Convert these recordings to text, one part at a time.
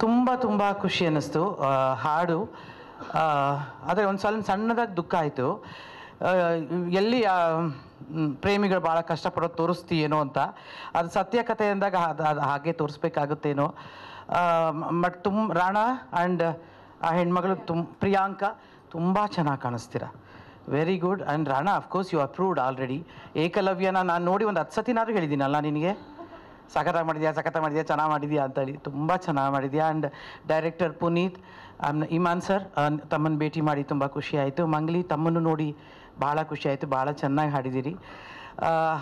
ತುಂಬ ತುಂಬ ಖುಷಿ ಅನ್ನಿಸ್ತು ಹಾಡು. ಆದರೆ ಒಂದು ಸಣ್ಣದಾಗಿ ದುಃಖ ಆಯಿತು. ಎಲ್ಲಿ ಪ್ರೇಮಿಗಳು ಭಾಳ ಕಷ್ಟಪಡೋದು ತೋರಿಸ್ತೀಯೇನೋ ಅಂತ. ಅದು ಸತ್ಯ ಕಥೆ ಅಂದಾಗ ಅದು ಹಾಗೆ ತೋರಿಸ್ಬೇಕಾಗುತ್ತೇನೋ. ಬಟ್ ರಾಣಾ ಆ್ಯಂಡ್ ಆ ಹೆಣ್ಮಗಳು ಪ್ರಿಯಾಂಕಾ ತುಂಬ ಚೆನ್ನಾಗಿ ಕಾಣಿಸ್ತೀರ. Very good. And Rana of course you approved already. ಏಕಲವ್ಯನ ನಾನು ನೋಡಿ ಒಂದು 10 ಸತಿನಾದ್ರೂ ಹೇಳಿದ್ದೀನಲ್ಲ ನಿನಗೆ, ಸಖತ್ತಾಗಿ ಮಾಡಿದ್ಯಾ ಚೆನ್ನಾಗಿ ಮಾಡಿದ್ಯಾ ಅಂತೇಳಿ. ತುಂಬ ಚೆನ್ನಾಗಿ ಮಾಡಿದ್ಯಾ. And director Puneeth, Imman sir ತಮ್ಮನ್ನು ಭೇಟಿ ಮಾಡಿ ತುಂಬ ಖುಷಿ ಆಯಿತು. ಮಂಗ್ಲಿ ತಮ್ಮನ್ನು ನೋಡಿ ಭಾಳ ಖುಷಿ ಆಯಿತು. ಭಾಳ ಚೆನ್ನಾಗಿ ಹಾಡಿದ್ದೀರಿ.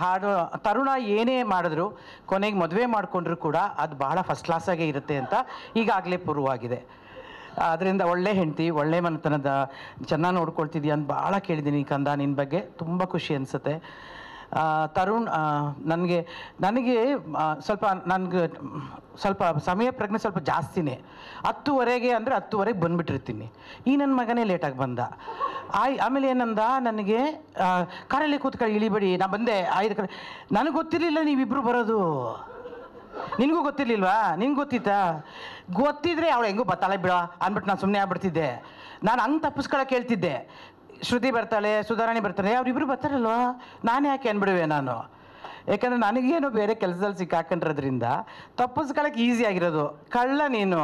ಹಾಡು ತರುಣ ಏನೇ ಮಾಡಿದ್ರು ಕೊನೆಗೆ ಮದುವೆ ಮಾಡಿಕೊಂಡ್ರು ಕೂಡ ಅದು ಭಾಳ ಫಸ್ಟ್ ಕ್ಲಾಸಾಗೇ ಇರುತ್ತೆ ಅಂತ ಈಗಾಗಲೇ ಪೂರ್ವವಾಗಿದೆ. ಅದರಿಂದ ಒಳ್ಳೆ ಹೆಂಡತಿ, ಒಳ್ಳೆ ಮನೆತನದ, ಚೆನ್ನಾಗಿ ನೋಡ್ಕೊಳ್ತಿದ್ಯಾ ಅಂತ ಭಾಳ ಕೇಳಿದ್ದೀನಿ ಕಂದ ನಿನ್ನ ಬಗ್ಗೆ. ತುಂಬ ಖುಷಿ ಅನಿಸುತ್ತೆ. ತರುಣ್, ನನಗೆ ಸ್ವಲ್ಪ ಸಮಯ ಪ್ರಜ್ಞೆ ಸ್ವಲ್ಪ ಜಾಸ್ತಿನೇ. 10:30 ಅಂದರೆ 10:30 ಬಂದುಬಿಟ್ಟಿರ್ತೀನಿ. ಈ ನನ್ನ ಮಗನೇ ಲೇಟಾಗಿ ಬಂದ. ಆಮೇಲೆ ಏನಂದ ನನಗೆ, ಕಾರಲ್ಲಿ ಕೂತ್ಕೊಳ್ಳಿ ಇಳಿಬೇಡಿ, ನಾ ಬಂದೆ 5 ಕಡೆ. ನನಗೆ ಗೊತ್ತಿರಲಿಲ್ಲ ನೀವಿಬ್ಬರು ಬರೋದು. ನಿನಗೂ ಗೊತ್ತಿರಲಿಲ್ವಾ? ನಿನ್ಗೆ ಗೊತ್ತಿತ್ತಾ? ಗೊತ್ತಿದ್ರೆ ಅವಳು ಹೆಂಗೂ ಬತ್ತಾಳೆ ಬಿಡ ಅಂದ್ಬಿಟ್ಟು ನಾನು ಸುಮ್ಮನೆ ಆಗ್ಬಿಡ್ತಿದ್ದೆ. ನಾನು ಹಂಗೆ ತಪ್ಪಿಸ್ಕೊಳಕ್ಕೆ ಹೇಳ್ತಿದ್ದೆ. ಶ್ರುತಿ ಬರ್ತಾಳೆ, ಸುಧಾರಾಣಿ ಬರ್ತಾಳೆ, ಅವರಿಬ್ಬರು ಬರ್ತಾರಲ್ವ, ನಾನು ಯಾಕೆ ಅಂದ್ಬಿಡುವೆ ನಾನು. ಯಾಕಂದರೆ ನನಗೇನು ಬೇರೆ ಕೆಲಸದಲ್ಲಿ ಸಿಕ್ಕಾಕೊಂಡ್ರದ್ರಿಂದ ತಪ್ಪಿಸ್ಕೊಳಕ್ಕೆ ಈಸಿ ಆಗಿರೋದು. ಕಳ್ಳ ನೀನು.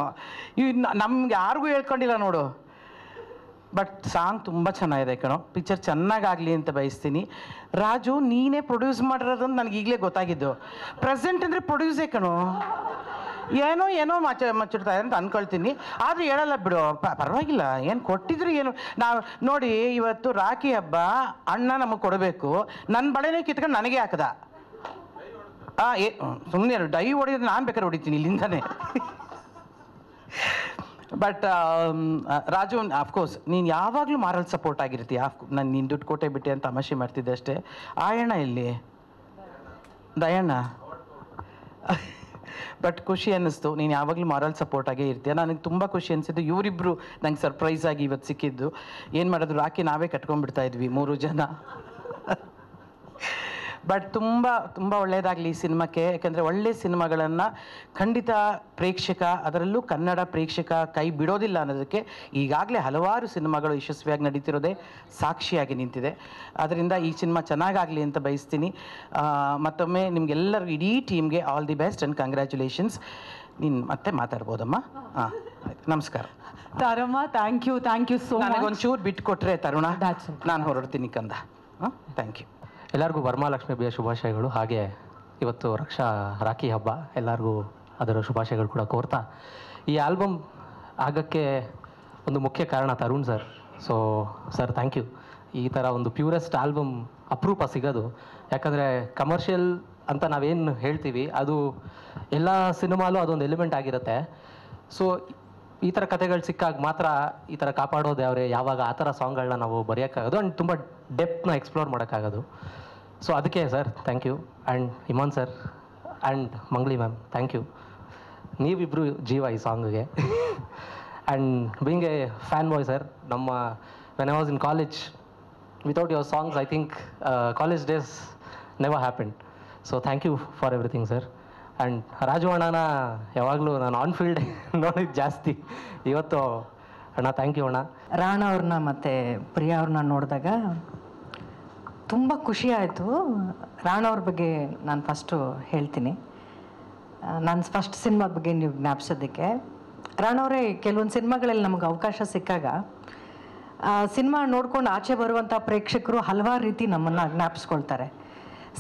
ನಮ್ಗೆ ಯಾರಿಗೂ ಹೇಳ್ಕೊಂಡಿಲ್ಲ ನೋಡು. ಬಟ್ ಸಾಂಗ್ ತುಂಬ ಚೆನ್ನಾಗಿದೆ ಕಣೋ. ಪಿಕ್ಚರ್ ಚೆನ್ನಾಗಾಗಲಿ ಅಂತ ಬಯಸ್ತೀನಿ. ರಾಜು ನೀನೇ ಪ್ರೊಡ್ಯೂಸ್ ಮಾಡಿರೋದು ಅಂತ ನನಗೆ ಈಗಲೇ ಗೊತ್ತಾಗಿದ್ದು. ಪ್ರೆಸೆಂಟ್ ಅಂದರೆ ಪ್ರೊಡ್ಯೂಸೇ ಕಣೋ. ಏನೋ ಮಚ್ಚಿಡ್ತಾರೆ ಅಂತ ಅಂದ್ಕೊಳ್ತೀನಿ. ಆದರೆ ಹೇಳಲ್ಲ ಬಿಡು, ಪರವಾಗಿಲ್ಲ. ಏನು ಕೊಟ್ಟಿದ್ರು ಏನು. ನಾವು ನೋಡಿ ಇವತ್ತು ರಾಖಿ ಹಬ್ಬ, ಅಣ್ಣ ನಮಗೆ ಕೊಡಬೇಕು. ನನ್ನ ಬಳೆನೇ ಕಿತ್ಕೊಂಡು ನನಗೆ ಹಾಕದ. ಸುಮ್ಮನೆ ಡೈ ಹೊಡಿಯೋದು ನಾನು ಬೇಕಾದ್ರೆ ಹೊಡಿತೀನಿ ಇಲ್ಲಿಂದಾನೆ. ಬಟ್ ರಾಜು ಅಫ್ಕೋರ್ಸ್ ನೀನು ಯಾವಾಗಲೂ ಮಾರಲ್ ಸಪೋರ್ಟ್ ಆಗಿರ್ತೀಯ. ನಾನು ನೀನು ದುಡ್ಡು ಕೊಟ್ಟೆ ಬಿಟ್ಟೆ ಅಂತ ತಮಾಷೆ ಮಾಡ್ತಿದ್ದೆ ಅಷ್ಟೇ. ಆಯಣ್ಣ ಇಲ್ಲಿ ದಯಣ್ಣ. ಬಟ್ ಖುಷಿ ಅನ್ನಿಸ್ತು, ನೀನು ಯಾವಾಗಲೂ ಮಾರಲ್ ಸಪೋರ್ಟ್ ಆಗೇ ಇರ್ತೀಯ. ನನಗೆ ತುಂಬ ಖುಷಿ ಅನಿಸಿದ್ದು ಇವರಿಬ್ಬರು ನಂಗೆ ಸರ್ಪ್ರೈಸ್ ಆಗಿ ಇವತ್ತು ಸಿಕ್ಕಿದ್ದು. ಏನು ಮಾಡೋದು, ರಾಖಿ ನಾವೇ ಕಟ್ಕೊಂಡ್ಬಿಡ್ತಾ ಇದ್ವಿ 3 ಜನ. ಬಟ್ ತುಂಬ ತುಂಬ ಒಳ್ಳೆಯದಾಗಲಿ ಈ ಸಿನಿಮಾಕ್ಕೆ. ಯಾಕೆಂದರೆ ಒಳ್ಳೆಯ ಸಿನಿಮಾಗಳನ್ನು ಖಂಡಿತ ಪ್ರೇಕ್ಷಕ, ಅದರಲ್ಲೂ ಕನ್ನಡ ಪ್ರೇಕ್ಷಕ ಕೈ ಬಿಡೋದಿಲ್ಲ ಅನ್ನೋದಕ್ಕೆ ಈಗಾಗಲೇ ಹಲವಾರು ಸಿನಿಮಾಗಳು ಯಶಸ್ವಿಯಾಗಿ ನಡೀತಿರೋದೇ ಸಾಕ್ಷಿಯಾಗಿ ನಿಂತಿದೆ. ಅದರಿಂದ ಈ ಸಿನಿಮಾ ಚೆನ್ನಾಗಾಗಲಿ ಅಂತ ಬಯಸ್ತೀನಿ. ಮತ್ತೊಮ್ಮೆ ನಿಮಗೆಲ್ಲರಿಗೂ ಇಡೀ ಟೀಮ್ಗೆ all the best and congratulations. ನೀನು ಮತ್ತೆ ಮಾತಾಡ್ಬೋದಮ್ಮ? ಹಾಂ, ಆಯ್ತು, ನಮಸ್ಕಾರ. ತಾರಮ್ಮ, ಥ್ಯಾಂಕ್ ಯು ಸೋ ಮಚ್. ನನಗೊಂಚೂರು ಬಿಟ್ಟು ಕೊಟ್ಟರೆ ತರುಣ, ನಾನು ಹೊರಡ್ತೀನಿ ಕಂದ. ಹಾಂ, ಥ್ಯಾಂಕ್ ಯು. ಎಲ್ಲರಿಗೂ ವರಮಹಾಲಕ್ಷ್ಮಿ ಹಬ್ಬದ ಶುಭಾಶಯಗಳು. ಹಾಗೆ ಇವತ್ತು ರಾಖಿ ಹಬ್ಬ, ಎಲ್ಲರಿಗೂ ಅದರ ಶುಭಾಶಯಗಳು ಕೂಡ ಕೋರ್ತಾ, ಈ ಆಲ್ಬಮ್ ಆಗೋಕ್ಕೆ ಒಂದು ಮುಖ್ಯ ಕಾರಣ Tarun sir. So sir, thank you. ಈ ಥರ ಒಂದು ಪ್ಯೂರೆಸ್ಟ್ ಆಲ್ಬಮ್ ಅಪರೂಪ ಸಿಗೋದು. ಯಾಕಂದರೆ ಕಮರ್ಷಿಯಲ್ ಅಂತ ನಾವೇನು ಹೇಳ್ತೀವಿ ಅದು ಎಲ್ಲ ಸಿನಿಮಾಲೂ ಅದೊಂದು ಎಲಿಮೆಂಟ್ ಆಗಿರುತ್ತೆ. ಸೊ ಈ ಥರ ಕಥೆಗಳು ಸಿಕ್ಕಾಗ ಮಾತ್ರ ಈ ಥರ ಕಾಪಾಡೋದು ಯಾವಾಗ ಆ ಥರ ಸಾಂಗ್ಗಳನ್ನ ನಾವು ಬರೆಯೋಕ್ಕಾಗೋದು ಆ್ಯಂಡ್ ತುಂಬ ಡೆಪ್ತ್ನ ಎಕ್ಸ್ಪ್ಲೋರ್ ಮಾಡೋಕ್ಕಾಗೋದು. ಸೊ ಅದಕ್ಕೆ sir thank you. And Iman sir and Mangli ma'am, thank you. ನೀವಿಬ್ಬರು ಜೀವ ಈ ಸಾಂಗಿಗೆ. And being a fan boy sir, when I was in college, without your songs I think college days never happened. So thank you for everything sir. And Raju ಅಣ್ಣನ ಯಾವಾಗಲೂ ನಾನು on field ನೋಡಿದ್ದು ಜಾಸ್ತಿ. ಇವತ್ತು ಅಣ್ಣ ಥ್ಯಾಂಕ್ ಯು ಅಣ್ಣ. ರಾಣಾ ಅವ್ರನ್ನ ಮತ್ತು ಪ್ರಿಯಾ ಅವ್ರನ್ನ ನೋಡಿದಾಗ ತುಂಬ ಖುಷಿ ಆಯಿತು. ರಾಣಾ ಅವ್ರ ಬಗ್ಗೆ ನಾನು ಫಸ್ಟು ಹೇಳ್ತೀನಿ. ನಾನು ಫಸ್ಟ್ ಸಿನಿಮಾ ಬಗ್ಗೆ ನೀವು ಜ್ಞಾಪಿಸೋದಕ್ಕೆ, ರಾಣಾ ಅವರೇ ಕೆಲವೊಂದು ಸಿನಿಮಾಗಳಲ್ಲಿ ನಮಗೆ ಅವಕಾಶ ಸಿಕ್ಕಾಗ ಸಿನಿಮಾ ನೋಡ್ಕೊಂಡು ಆಚೆ ಬರುವಂಥ ಪ್ರೇಕ್ಷಕರು ಹಲವಾರು ರೀತಿ ನಮ್ಮನ್ನು ಜ್ಞಾಪಿಸ್ಕೊಳ್ತಾರೆ.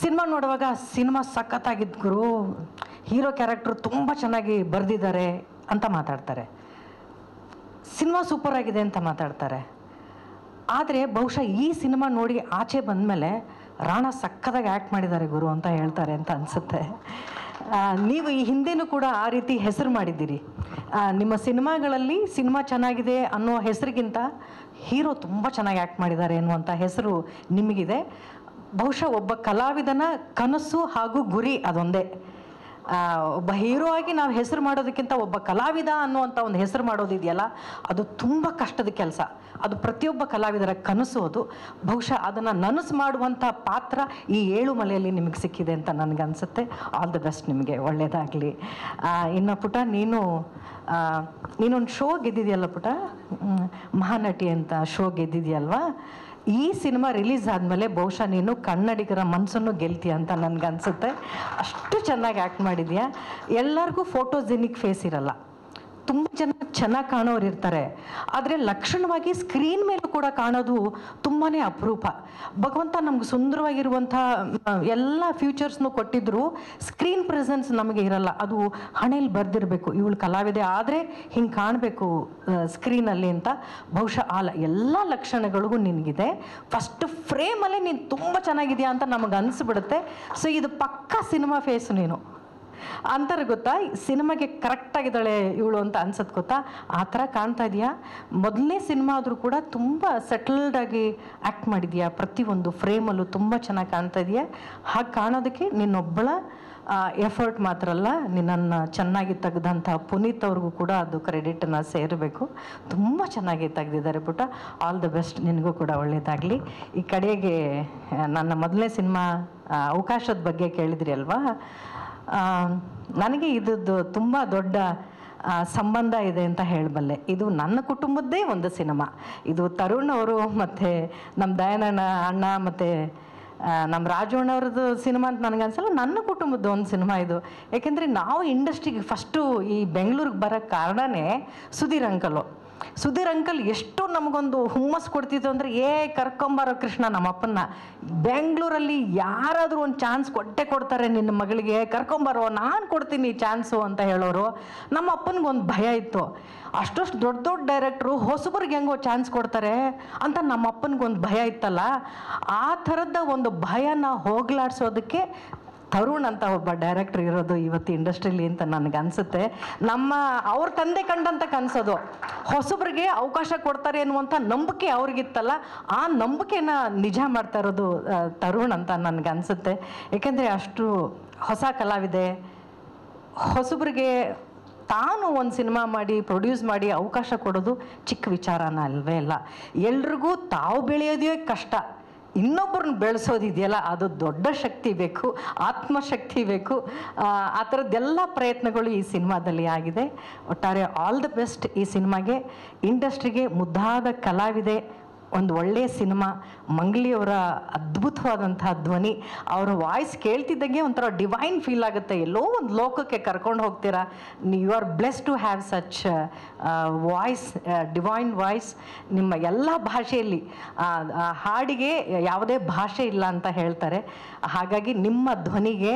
ಸಿನಿಮಾ ನೋಡುವಾಗ ಸಿನಿಮಾ ಸಖತ್ತಾಗಿದ್ದು ಗುರು, ಹೀರೋ ಕ್ಯಾರೆಕ್ಟ್ರು ತುಂಬ ಚೆನ್ನಾಗಿ ಬರೆದಿದ್ದಾರೆ ಅಂತ ಮಾತಾಡ್ತಾರೆ, ಸಿನಿಮಾ ಸೂಪರ್ ಆಗಿದೆ ಅಂತ ಮಾತಾಡ್ತಾರೆ. ಆದರೆ ಬಹುಶಃ ಈ ಸಿನಿಮಾ ನೋಡಿ ಆಚೆ ಬಂದಮೇಲೆ ರಾಣಾ ಸಖತ್ತಾಗಿ ಆ್ಯಕ್ಟ್ ಮಾಡಿದ್ದಾರೆ ಗುರು ಅಂತ ಹೇಳ್ತಾರೆ ಅಂತ ಅನಿಸುತ್ತೆ. ನೀವು ಈ ಹಿಂದೆನೂ ಕೂಡ ಆ ರೀತಿ ಹೆಸರು ಮಾಡಿದ್ದೀರಿ. ನಿಮ್ಮ ಸಿನಿಮಾಗಳಲ್ಲಿ ಸಿನಿಮಾ ಚೆನ್ನಾಗಿದೆ ಅನ್ನೋ ಹೆಸರಿಗಿಂತ ಹೀರೋ ತುಂಬ ಚೆನ್ನಾಗಿ ಆ್ಯಕ್ಟ್ ಮಾಡಿದ್ದಾರೆ ಅನ್ನುವಂಥ ಹೆಸರು ನಿಮಗಿದೆ. ಬಹುಶಃ ಒಬ್ಬ ಕಲಾವಿದನ ಕನಸು ಹಾಗೂ ಗುರಿ ಅದೊಂದೇ. ಒಬ್ಬ ಹೀರೋ ಆಗಿ ನಾವು ಹೆಸರು ಮಾಡೋದಕ್ಕಿಂತ ಒಬ್ಬ ಕಲಾವಿದ ಅನ್ನುವಂಥ ಒಂದು ಹೆಸರು ಮಾಡೋದಿದೆಯಲ್ಲ, ಅದು ತುಂಬ ಕಷ್ಟದ ಕೆಲಸ. ಅದು ಪ್ರತಿಯೊಬ್ಬ ಕಲಾವಿದರ ಕನಸು. ಅದು ಬಹುಶಃ ಅದನ್ನು ನನಸು ಮಾಡುವಂಥ ಪಾತ್ರ ಈ ಏಳುಮಲೆಯಲ್ಲಿ ನಿಮಗೆ ಸಿಕ್ಕಿದೆ ಅಂತ ನನಗನ್ಸುತ್ತೆ. ಆಲ್ ದಿ ಬೆಸ್ಟ್, ನಿಮಗೆ ಒಳ್ಳೆಯದಾಗಲಿ. ಇನ್ನು ಪುಟ, ನೀನೊಂದು ಶೋ ಗೆದ್ದಿದೆಯಲ್ಲ ಪುಟ, ಮಹಾನಟಿ ಅಂತ ಶೋ ಗೆದ್ದಿದೆಯಲ್ವಾ. ಈ ಸಿನಿಮಾ ರಿಲೀಸ್ ಆದಮೇಲೆ ಬಹುಶಃ ನೀನು ಕನ್ನಡಿಗರ ಮನಸ್ಸನ್ನು ಗೆಲ್ತೀಯ ಅಂತ ನನಗನ್ಸುತ್ತೆ. ಅಷ್ಟು ಚೆನ್ನಾಗಿ ಆ್ಯಕ್ಟ್ ಮಾಡಿದ್ಯಾ. ಎಲ್ಲರಿಗೂ ಫೋಟೋಜೆನಿಕ್ ಫೇಸ್ ಇರಲ್ಲ, ತುಂಬ ಜನ ಚೆನ್ನಾಗಿ ಕಾಣೋರು ಇರ್ತಾರೆ, ಆದರೆ ಲಕ್ಷಣವಾಗಿ ಸ್ಕ್ರೀನ್ ಮೇಲೂ ಕೂಡ ಕಾಣೋದು ತುಂಬಾ ಅಪರೂಪ. ಭಗವಂತ ನಮ್ಗೆ ಸುಂದರವಾಗಿರುವಂಥ ಎಲ್ಲ ಫ್ಯೂಚರ್ಸ್ನು ಕೊಟ್ಟಿದ್ರು, ಸ್ಕ್ರೀನ್ ಪ್ರೆಸೆನ್ಸ್ ನಮಗೆ ಇರಲ್ಲ. ಅದು ಹಣೆಯಲ್ಲಿ ಬರೆದಿರಬೇಕು, ಇವಳು ಕಲಾವಿದೆ ಆದರೆ ಹಿಂಗೆ ಕಾಣಬೇಕು ಸ್ಕ್ರೀನಲ್ಲಿ ಅಂತ. ಬಹುಶಃ ಎಲ್ಲ ಲಕ್ಷಣಗಳಿಗೂ ನಿನಗಿದೆ. ಫಸ್ಟ್ ಫ್ರೇಮಲ್ಲೇ ನೀನು ತುಂಬ ಚೆನ್ನಾಗಿದೆಯಾ ಅಂತ ನಮಗೆ ಅನಿಸ್ಬಿಡುತ್ತೆ. ಸೊ ಇದು ಪಕ್ಕಾ ಸಿನಿಮಾ ಫೇಸು ನೀನು ಅಂತಾರೆ ಗೊತ್ತಾ. ಸಿನಿಮಾಗೆ ಕರೆಕ್ಟಾಗಿದ್ದಾಳೆ ಇವಳು ಅಂತ ಅನ್ಸತ್ ಗೊತ್ತಾ, ಆ ಥರ ಕಾಣ್ತಾ ಇದೆಯಾ. ಮೊದಲನೇ ಸಿನಿಮಾ ಆದರೂ ಕೂಡ ತುಂಬ ಸೆಟಲ್ಡಾಗಿ ಆ್ಯಕ್ಟ್ ಮಾಡಿದ್ಯಾ, ಪ್ರತಿಯೊಂದು ಫ್ರೇಮಲ್ಲೂ ತುಂಬ ಚೆನ್ನಾಗಿ ಕಾಣ್ತಾ ಇದೆಯಾ. ಹಾಗೆ ಕಾಣೋದಕ್ಕೆ ನಿನ್ನೊಬ್ಬಳ ಎಫರ್ಟ್ ಮಾತ್ರ ಅಲ್ಲ, ನಿನ್ನನ್ನು ಚೆನ್ನಾಗಿ ತೆಗೆದಂಥ ಪುನೀತ್ ಅವ್ರಿಗೂ ಕೂಡ ಅದು ಕ್ರೆಡಿಟನ್ನು ಸೇರಬೇಕು. ತುಂಬ ಚೆನ್ನಾಗಿ ತೆಗೆದಿದ್ದಾರೆ ಪುಟ. ಆಲ್ ದ ಬೆಸ್ಟ್, ನಿನಗೂ ಕೂಡ ಒಳ್ಳೆಯದಾಗಲಿ. ಈ ಕಡೆಗೆ ನನ್ನ ಮೊದಲನೇ ಸಿನಿಮಾ ಅವಕಾಶದ ಬಗ್ಗೆ ಕೇಳಿದ್ರಿ ಅಲ್ವಾ. ನನಗೆ ಇದ್ದದ್ದು ತುಂಬ ದೊಡ್ಡ ಸಂಬಂಧ ಇದೆ ಅಂತ ಹೇಳಬಲ್ಲೆ. ಇದು ನನ್ನ ಕುಟುಂಬದ್ದೇ ಒಂದು ಸಿನಿಮಾ. ಇದು ತರುಣ್ ಅವರು ಮತ್ತು ನಮ್ಮ ದಯಾನಣ್ಣ ಅಣ್ಣ ಮತ್ತು ನಮ್ಮ ರಾಜು ಅಣ್ಣವ್ರದ್ದು ಸಿನಿಮಾ ಅಂತ ನನಗನ್ಸಲ್ಲ, ನನ್ನ ಕುಟುಂಬದ್ದು ಒಂದು ಸಿನಿಮಾ ಇದು. ಯಾಕೆಂದರೆ ನಾವು ಇಂಡಸ್ಟ್ರಿಗೆ ಫಸ್ಟು ಈ ಬೆಂಗಳೂರಿಗೆ ಬರೋಕ್ಕೆ ಕಾರಣನೇ ಸುಧೀರ್ ಅಂಕಲ್ ಎಷ್ಟು ನಮಗೊಂದು ಹುಮ್ಮಸ್ ಕೊಡ್ತಿತ್ತು ಅಂದರೆ, ಕರ್ಕೊಂಬಾರೋ ಕೃಷ್ಣ ನಮ್ಮಪ್ಪನ್ನ, ಬೆಂಗಳೂರಲ್ಲಿ ಯಾರಾದರೂ ಒಂದು ಚಾನ್ಸ್ ಕೊಡ್ತಾರೆ ನಿನ್ನ ಮಗಳಿಗೆ, ಕರ್ಕೊಂಬಾರೋ, ನಾನು ಕೊಡ್ತೀನಿ ಚಾನ್ಸು ಅಂತ ಹೇಳೋರು. ನಮ್ಮ ಅಪ್ಪನಿಗೊಂದು ಭಯ ಇತ್ತು, ಅಷ್ಟಷ್ಟು ದೊಡ್ಡ ಡೈರೆಕ್ಟ್ರು ಹೊಸಬರಿಗೆ ಹೆಂಗೋ ಚಾನ್ಸ್ ಕೊಡ್ತಾರೆ ಅಂತ ನಮ್ಮ ಅಪ್ಪನಿಗೊಂದು ಭಯ ಇತ್ತಲ್ಲ. ಆ ಥರದ ಒಂದು ಭಯನ ಹೋಗ್ಲಾಡ್ಸೋದಕ್ಕೆ ತರುಣ್ ಅಂತ ಒಬ್ಬ ಡೈರೆಕ್ಟರ್ ಇರೋದು ಇವತ್ತು ಇಂಡಸ್ಟ್ರಿಲಿ ಅಂತ ನನಗನ್ಸುತ್ತೆ. ಅವ್ರ ತಂದೆ ಕಂಡಂತ ಕನಸೋದು, ಹೊಸಬ್ರಿಗೆ ಅವಕಾಶ ಕೊಡ್ತಾರೆ ಅನ್ನುವಂಥ ನಂಬಿಕೆ ಅವ್ರಿಗಿತ್ತಲ್ಲ, ಆ ನಂಬಿಕೆನ ನಿಜ ಮಾಡ್ತಾ ಇರೋದು ತರುಣ್ ಅಂತ ನನಗನ್ಸುತ್ತೆ. ಏಕೆಂದರೆ ಅಷ್ಟು ಹೊಸ ಕಲಾವಿದೆ, ಹೊಸಬ್ರಿಗೆ ತಾನು ಒಂದು ಸಿನಿಮಾ ಮಾಡಿ ಪ್ರೊಡ್ಯೂಸ್ ಮಾಡಿ ಅವಕಾಶ ಕೊಡೋದು ಚಿಕ್ಕ ವಿಚಾರನ ಅಲ್ವೇ ಅಲ್ಲ. ಎಲ್ರಿಗೂ ತಾವು ಬೆಳೆಯೋದೇ ಕಷ್ಟ, ಇನ್ನೊಬ್ಬರನ್ನ ಬೆಳೆಸೋದಿದೆಯಲ್ಲ ಅದು ದೊಡ್ಡ ಶಕ್ತಿ ಬೇಕು, ಆತ್ಮಶಕ್ತಿ ಬೇಕು. ಆ ಥರದ್ದೆಲ್ಲ ಪ್ರಯತ್ನಗಳು ಈ ಸಿನಿಮಾದಲ್ಲಿ ಆಗಿದೆ. ಒಟ್ಟಾರೆ ಆಲ್ ದ ಬೆಸ್ಟ್ ಈ ಸಿನಿಮಾಗೆ. ಇಂಡಸ್ಟ್ರಿಗೆ ಮುದ್ದಾದ ಕಲಾವಿದೆ, ಒಂದು ಒಳ್ಳೆಯ ಸಿನಿಮಾ, ಮಂಗ್ಲಿಯವರ ಅದ್ಭುತವಾದಂತಹ ಧ್ವನಿ, ಅವರ ವಾಯ್ಸ್ ಕೇಳ್ತಿದ್ದಂಗೆ ಒಂಥರ ಡಿವೈನ್ ಫೀಲ್ ಆಗುತ್ತೆ, ಎಲ್ಲೋ ಒಂದು ಲೋಕಕ್ಕೆ ಕರ್ಕೊಂಡು ಹೋಗ್ತೀರಾ. You are bless to have such voice, divine voice. ನಿಮ್ಮ ಎಲ್ಲ ಭಾಷೆಯಲ್ಲಿ ಹಾಡಿಗೆ ಯಾವುದೇ ಭಾಷೆ ಇಲ್ಲ ಅಂತ ಹೇಳ್ತಾರೆ. ಹಾಗಾಗಿ ನಿಮ್ಮ ಧ್ವನಿಗೆ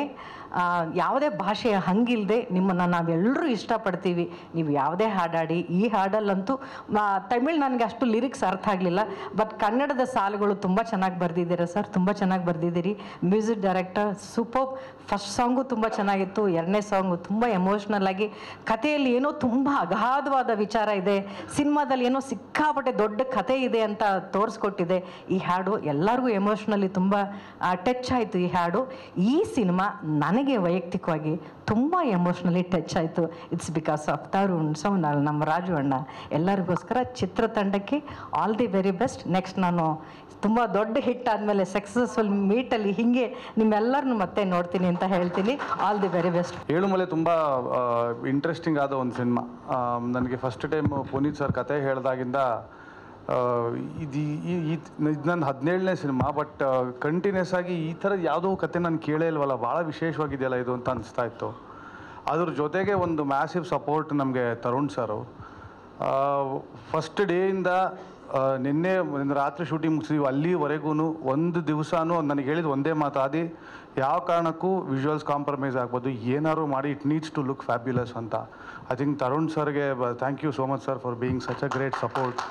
ಯಾವುದೇ ಭಾಷೆಯ ಹಂಗಿಲ್ಲದೆ ನಿಮ್ಮನ್ನು ನಾವೆಲ್ಲರೂ ಇಷ್ಟಪಡ್ತೀವಿ. ನೀವು ಯಾವುದೇ ಹಾಡಾಡಿ, ಈ ಹಾಡಲ್ಲಂತೂ ತಮಿಳ್ ನನಗೆ ಅಷ್ಟು ಲಿರಿಕ್ಸ್ ಅರ್ಥ ಆಗಲಿಲ್ಲ, ಬಟ್ ಕನ್ನಡದ ಸಾಲುಗಳು ತುಂಬ ಚೆನ್ನಾಗಿ ಬರೆದಿದ್ದೀರಾ ಸರ್, ತುಂಬ ಚೆನ್ನಾಗಿ ಬರೆದಿದ್ದೀರಿ. Music director super. First song ತುಂಬ ಚೆನ್ನಾಗಿತ್ತು, ಎರಡನೇ ಸಾಂಗು ತುಂಬ ಎಮೋಷ್ನಲ್ ಆಗಿ, ಕಥೆಯಲ್ಲಿ ಏನೋ ತುಂಬ ಅಗಾಧವಾದ ವಿಚಾರ ಇದೆ, ಸಿನಿಮಾದಲ್ಲಿ ಏನೋ ಸಿಕ್ಕಾಪಟ್ಟೆ ದೊಡ್ಡ ಕಥೆ ಇದೆ ಅಂತ ತೋರಿಸ್ಕೊಟ್ಟಿದೆ ಈ ಹಾಡು. ಎಲ್ಲರಿಗೂ ಎಮೋಷ್ನಲಿ ತುಂಬ ಟಚ್ ಆಯಿತು ಈ ಹಾಡು. ಈ ಸಿನಿಮಾ ನನಗೆ ವೈಯಕ್ತಿಕವಾಗಿ ತುಂಬ ಎಮೋಷ್ನಲಿ ಟಚ್ ಆಯಿತು. It's because of Tarun, Sonal, ನಮ್ಮ ರಾಜು ಅಣ್ಣ, ಎಲ್ಲರಿಗೋಸ್ಕರ ಚಿತ್ರತಂಡಕ್ಕೆ all the very best. Next ನಾನು ತುಂಬ ದೊಡ್ಡ ಹಿಟ್ ಆದಮೇಲೆ ಸಕ್ಸಸ್ಫುಲ್ ಮೀಟಲ್ಲಿ ಹೀಗೆ ನಿಮ್ಮೆಲ್ಲರನ್ನು ಮತ್ತೆ ನೋಡ್ತೀನಿ ಅಂತ ಹೇಳ್ತೀನಿ. All the very best. Yelumale ತುಂಬ ಇಂಟ್ರೆಸ್ಟಿಂಗ್ ಆದ ಒಂದು ಸಿನಿಮಾ. ನನಗೆ ಫಸ್ಟ್ ಟೈಮ್ ಪುನೀತ್ ಸರ್ ಕತೆ ಹೇಳಿದಾಗಿಂದ ಇದು ನನ್ನ 17ನೇ ಸಿನಿಮಾ, ಬಟ್ ಕಂಟಿನ್ಯೂಸ್ ಆಗಿ ಈ ಥರದ ಯಾವುದೋ ಕತೆ ನಾನು ಕೇಳೇ ಇಲ್ವಲ್ಲ, ಭಾಳ ವಿಶೇಷವಾಗಿದೆಯಲ್ಲ ಇದು ಅಂತ ಅನಿಸ್ತಾ ಇತ್ತು. ಅದ್ರ ಜೊತೆಗೆ ಒಂದು ಮ್ಯಾಸಿವ್ ಸಪೋರ್ಟ್ ನಮಗೆ ತರುಣ್ ಸರು. ಫಸ್ಟ್ ಡೇಯಿಂದ ನಿನ್ನೆ ರಾತ್ರಿ ಶೂಟಿಂಗ್ ಮುಗಿಸಿದ್ವಿ, ಅಲ್ಲಿವರೆಗೂ ಒಂದು ದಿವಸನೂ ನನಗೆ ಹೇಳಿದ ಒಂದೇ ಮಾತಾದಿ, ಯಾವ ಕಾರಣಕ್ಕೂ ವಿಜುವಲ್ಸ್ ಕಾಂಪ್ರಮೈಸ್ ಆಗ್ಬೋದು, ಏನಾದ್ರು ಮಾಡಿ it needs to look fabulous ಅಂತ. ಐ ಥಿಂಕ್ ತರುಣ್ ಸರ್ಗೆ thank you so much sir for being such a great support.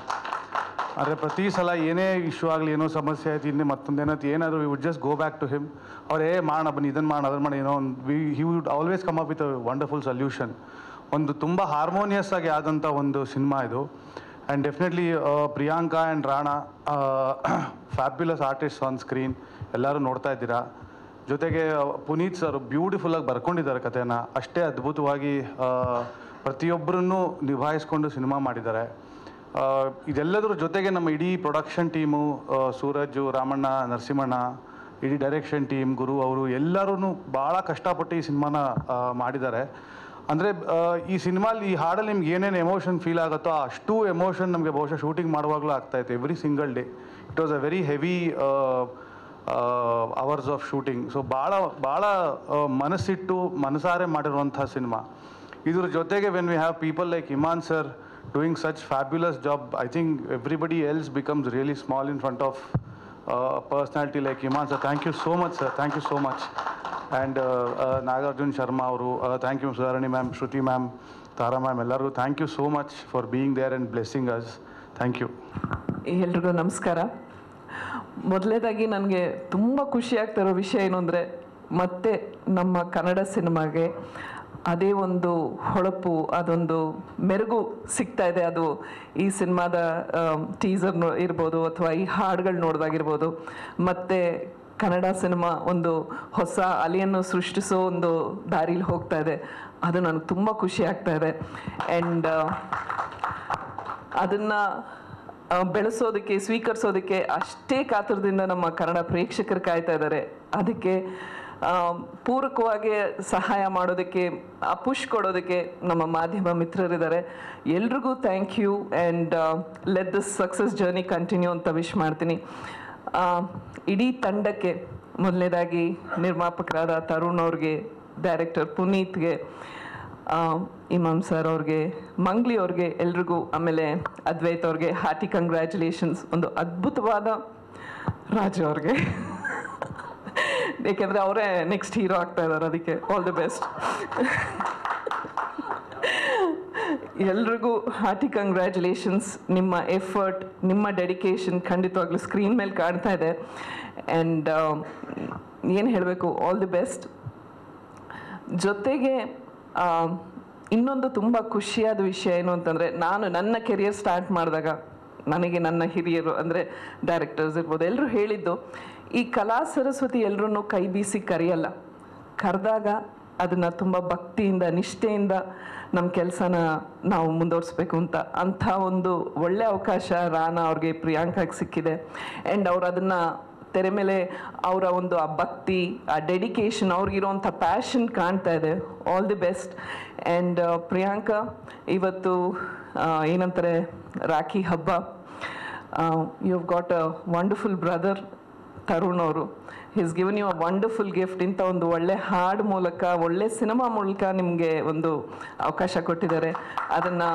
ಆದರೆ ಪ್ರತಿ ಸಲ ಏನೇ ಇಶ್ಯೂ ಆಗಲಿ, ಏನೋ ಸಮಸ್ಯೆ ಆಯ್ತು, ಇನ್ನೇ ಮತ್ತೊಂದೇನಾಯ್ತು, ಏನಾದರೂ we would just go back to him. ಅವರೇ ಮಾಡೋಣ ಬನ್ನಿ, ಇದನ್ನು ಮಾಡೋಣ, ಅದನ್ನು ಮಾಡಿ, ಏನೋ ಒಂದು he would always come up with a wonderful solution. ಒಂದು ತುಂಬ ಹಾರ್ಮೋನಿಯಸ್ ಆಗಿ ಆದಂಥ ಒಂದು ಸಿನಿಮಾ ಇದು. And definitely Priyanka and Rana fabulous artist on screen, ಎಲ್ಲರೂ ನೋಡ್ತಾ ಇದ್ದೀರಾ. ಜೊತೆಗೆ ಪುನೀತ್ ಸರ್ ಬ್ಯೂಟಿಫುಲ್ಲಾಗಿ ಬರ್ಕೊಂಡಿದ್ದಾರೆ ಕಥೆನ, ಅಷ್ಟೇ ಅದ್ಭುತವಾಗಿ ಪ್ರತಿಯೊಬ್ಬರನ್ನು ನಿಭಾಯಿಸ್ಕೊಂಡು ಸಿನಿಮಾ ಮಾಡಿದ್ದಾರೆ. ಇದೆಲ್ಲದರ ಜೊತೆಗೆ ನಮ್ಮ ಇಡೀ ಪ್ರೊಡಕ್ಷನ್ ಟೀಮು, ಸೂರಜು, ರಾಮಣ್ಣ, ನರಸಿಂಹಣ್ಣ, ಇಡೀ ಡೈರೆಕ್ಷನ್ ಟೀಮ್, ಗುರು ಅವರು ಎಲ್ಲರೂ ಭಾಳ ಕಷ್ಟಪಟ್ಟು ಈ ಸಿನಿಮಾನ ಮಾಡಿದ್ದಾರೆ. ಅಂದರೆ ಈ ಸಿನಿಮಾಲಿ ಈ ಹಾಡಲ್ಲಿ ನಿಮ್ಗೆ ಏನೇನು ಎಮೋಷನ್ ಫೀಲ್ ಆಗುತ್ತೋ ಅಷ್ಟು ಎಮೋಷನ್ ನಮಗೆ ಬಹುಶಃ ಶೂಟಿಂಗ್ ಮಾಡುವಾಗಲೂ ಆಗ್ತಾಯಿತ್ತು. Every single day it was a very heavy hours of shooting. So ಭಾಳ ಮನಸ್ಸಿಟ್ಟು ಮನಸಾರೆ ಮಾಡಿರುವಂಥ ಸಿನಿಮಾ. ಇದ್ರ ಜೊತೆಗೆ when we have people like Imman sir doing such fabulous job, I think everybody else becomes really small in front of a personality like Iman sir. Thank you so much sir, thank you so much. And Nagarjun Sharma avaru, thank you Sudharani ma'am, Shruti ma'am, Tara ma'am, ಎಲ್ಲರಿಗೂ thank you so much for being there and blessing us. Thank you. ಎಲ್ರಿಗೂ ನಮಸ್ಕಾರ. ಮೊದಲನೇದಾಗಿ ನನಗೆ ತುಂಬ ಖುಷಿ ಆಗ್ತಿರೋ ವಿಷಯ ಏನು ಅಂದರೆ, ಮತ್ತೆ ನಮ್ಮ ಕನ್ನಡ ಸಿನಿಮಾಗೆ ಅದೇ ಒಂದು ಹೊಳಪು, ಅದೊಂದು ಮೆರುಗು ಸಿಗ್ತಾ ಇದೆ. ಅದು ಈ ಸಿನಿಮಾದ ಟೀಸರ್ ಇರ್ಬೋದು ಅಥವಾ ಈ ಹಾಡುಗಳು ನೋಡ್ದಾಗಿರ್ಬೋದು. ಮತ್ತು ಕನ್ನಡ ಸಿನಿಮಾ ಒಂದು ಹೊಸ ಅಲೆಯನ್ನು ಸೃಷ್ಟಿಸೋ ಒಂದು ದಾರಿಲಿ ಹೋಗ್ತಾ ಇದೆ. ಅದು ನನಗೆ ತುಂಬ ಖುಷಿ ಆಗ್ತಾ ಇದೆ. ಆ್ಯಂಡ್ ಅದನ್ನು ಬೆಳೆಸೋದಕ್ಕೆ, ಸ್ವೀಕರಿಸೋದಕ್ಕೆ ಅಷ್ಟೇ ಕಾತುರದಿಂದ ನಮ್ಮ ಕನ್ನಡ ಪ್ರೇಕ್ಷಕರು ಕಾಯ್ತಾ ಇದ್ದಾರೆ. ಅದಕ್ಕೆ ಪೂರಕವಾಗಿ ಸಹಾಯ ಮಾಡೋದಕ್ಕೆ, ಪುಷ್ ಕೊಡೋದಕ್ಕೆ ನಮ್ಮ ಮಾಧ್ಯಮ ಮಿತ್ರರಿದ್ದಾರೆ. ಎಲ್ರಿಗೂ thank you and let this success journey continue ಅಂತ ವಿಶ್ ಮಾಡ್ತೀನಿ. ಇಡೀ ತಂಡಕ್ಕೆ, ಮೊದಲನೇದಾಗಿ ನಿರ್ಮಾಪಕರಾದ ತರುಣ್ ಅವ್ರಿಗೆ, ಡೈರೆಕ್ಟರ್ ಪುನೀತ್ಗೆ, ಇಮಾಮ್ ಸರ್ ಅವ್ರಿಗೆ, ಮಂಗ್ಲಿ ಅವ್ರಿಗೆ, ಎಲ್ರಿಗೂ, ಆಮೇಲೆ ಅದ್ವೈತ್ ಅವ್ರಿಗೆ ಹಾರ್ಟಿ ಕಂಗ್ರ್ಯಾಚುಲೇಷನ್ಸ್. ಒಂದು ಅದ್ಭುತವಾದ ರಾಜು ಅವ್ರಿಗೆ, ಏಕೆಂದರೆ ಅವರೇ ನೆಕ್ಸ್ಟ್ ಹೀರೋ ಆಗ್ತಾ ಇದ್ದಾರೆ. ಅದಕ್ಕೆ ಆಲ್ ದಿ ಬೆಸ್ಟ್. ಎಲ್ರಿಗೂ ಹಾರ್ಟಿ ಕಂಗ್ರ್ಯಾಚುಲೇಷನ್ಸ್. ನಿಮ್ಮ ಎಫರ್ಟ್, ನಿಮ್ಮ ಡೆಡಿಕೇಶನ್ ಖಂಡಿತವಾಗ್ಲೂ ಸ್ಕ್ರೀನ್ ಮೇಲೆ ಕಾಣ್ತಾ ಇದೆ. ಆ್ಯಂಡ್ ಏನು ಹೇಳಬೇಕು, ಆಲ್ ದಿ ಬೆಸ್ಟ್. ಜೊತೆಗೆ ಇನ್ನೊಂದು ತುಂಬ ಖುಷಿಯಾದ ವಿಷಯ ಏನು ಅಂತಂದರೆ, ನಾನು ನನ್ನ ಕೆರಿಯರ್ ಸ್ಟಾರ್ಟ್ ಮಾಡಿದಾಗ ನನಗೆ ನನ್ನ ಹಿರಿಯರು ಅಂದರೆ ಡೈರೆಕ್ಟರ್ಸ್ ಇರ್ಬೋದು, ಎಲ್ಲರೂ ಹೇಳಿದ್ದು, ಈ ಕಲಾ ಸರಸ್ವತಿ ಎಲ್ಲರೂ ಕೈ ಬೀಸಿ ಕರೆಯಲ್ಲ, ಕರೆದಾಗ ಅದನ್ನು ತುಂಬ ಭಕ್ತಿಯಿಂದ, ನಿಷ್ಠೆಯಿಂದ ನಮ್ಮ ಕೆಲಸನ ನಾವು ಮುಂದುವರಿಸ್ಬೇಕು ಅಂತ. ಅಂಥ ಒಂದು ಒಳ್ಳೆ ಅವಕಾಶ ರಾನಾ ಅವ್ರಿಗೆ, ಪ್ರಿಯಾಂಕಾಗೆ ಸಿಕ್ಕಿದೆ. ಆ್ಯಂಡ್ ಅವ್ರು ಅದನ್ನು ತೆರೆ ಮೇಲೆ ಅವರ ಒಂದು ಆ ಭಕ್ತಿ, ಆ ಡೆಡಿಕೇಶನ್, ಅವ್ರಿಗಿರೋಂಥ ಪ್ಯಾಷನ್ ಕಾಣ್ತಾ ಇದೆ. All the best. And Priyanka, ಇವತ್ತು ಏನಂತಾರೆ, ರಾಖಿ ಹಬ್ಬ. You have got a wonderful brother Tarun ಅವರು. Is given you a wonderful gift. ಇಂಥ ಒಂದು ಒಳ್ಳೆ ಹಾಡು ಮೂಲಕ, ಒಳ್ಳೆ ಸಿನಿಮಾ ಮೂಲಕ ನಿಮಗೆ ಒಂದು ಅವಕಾಶ ಕೊಟ್ಟಿದ್ದಾರೆ. ಅದನ್ನು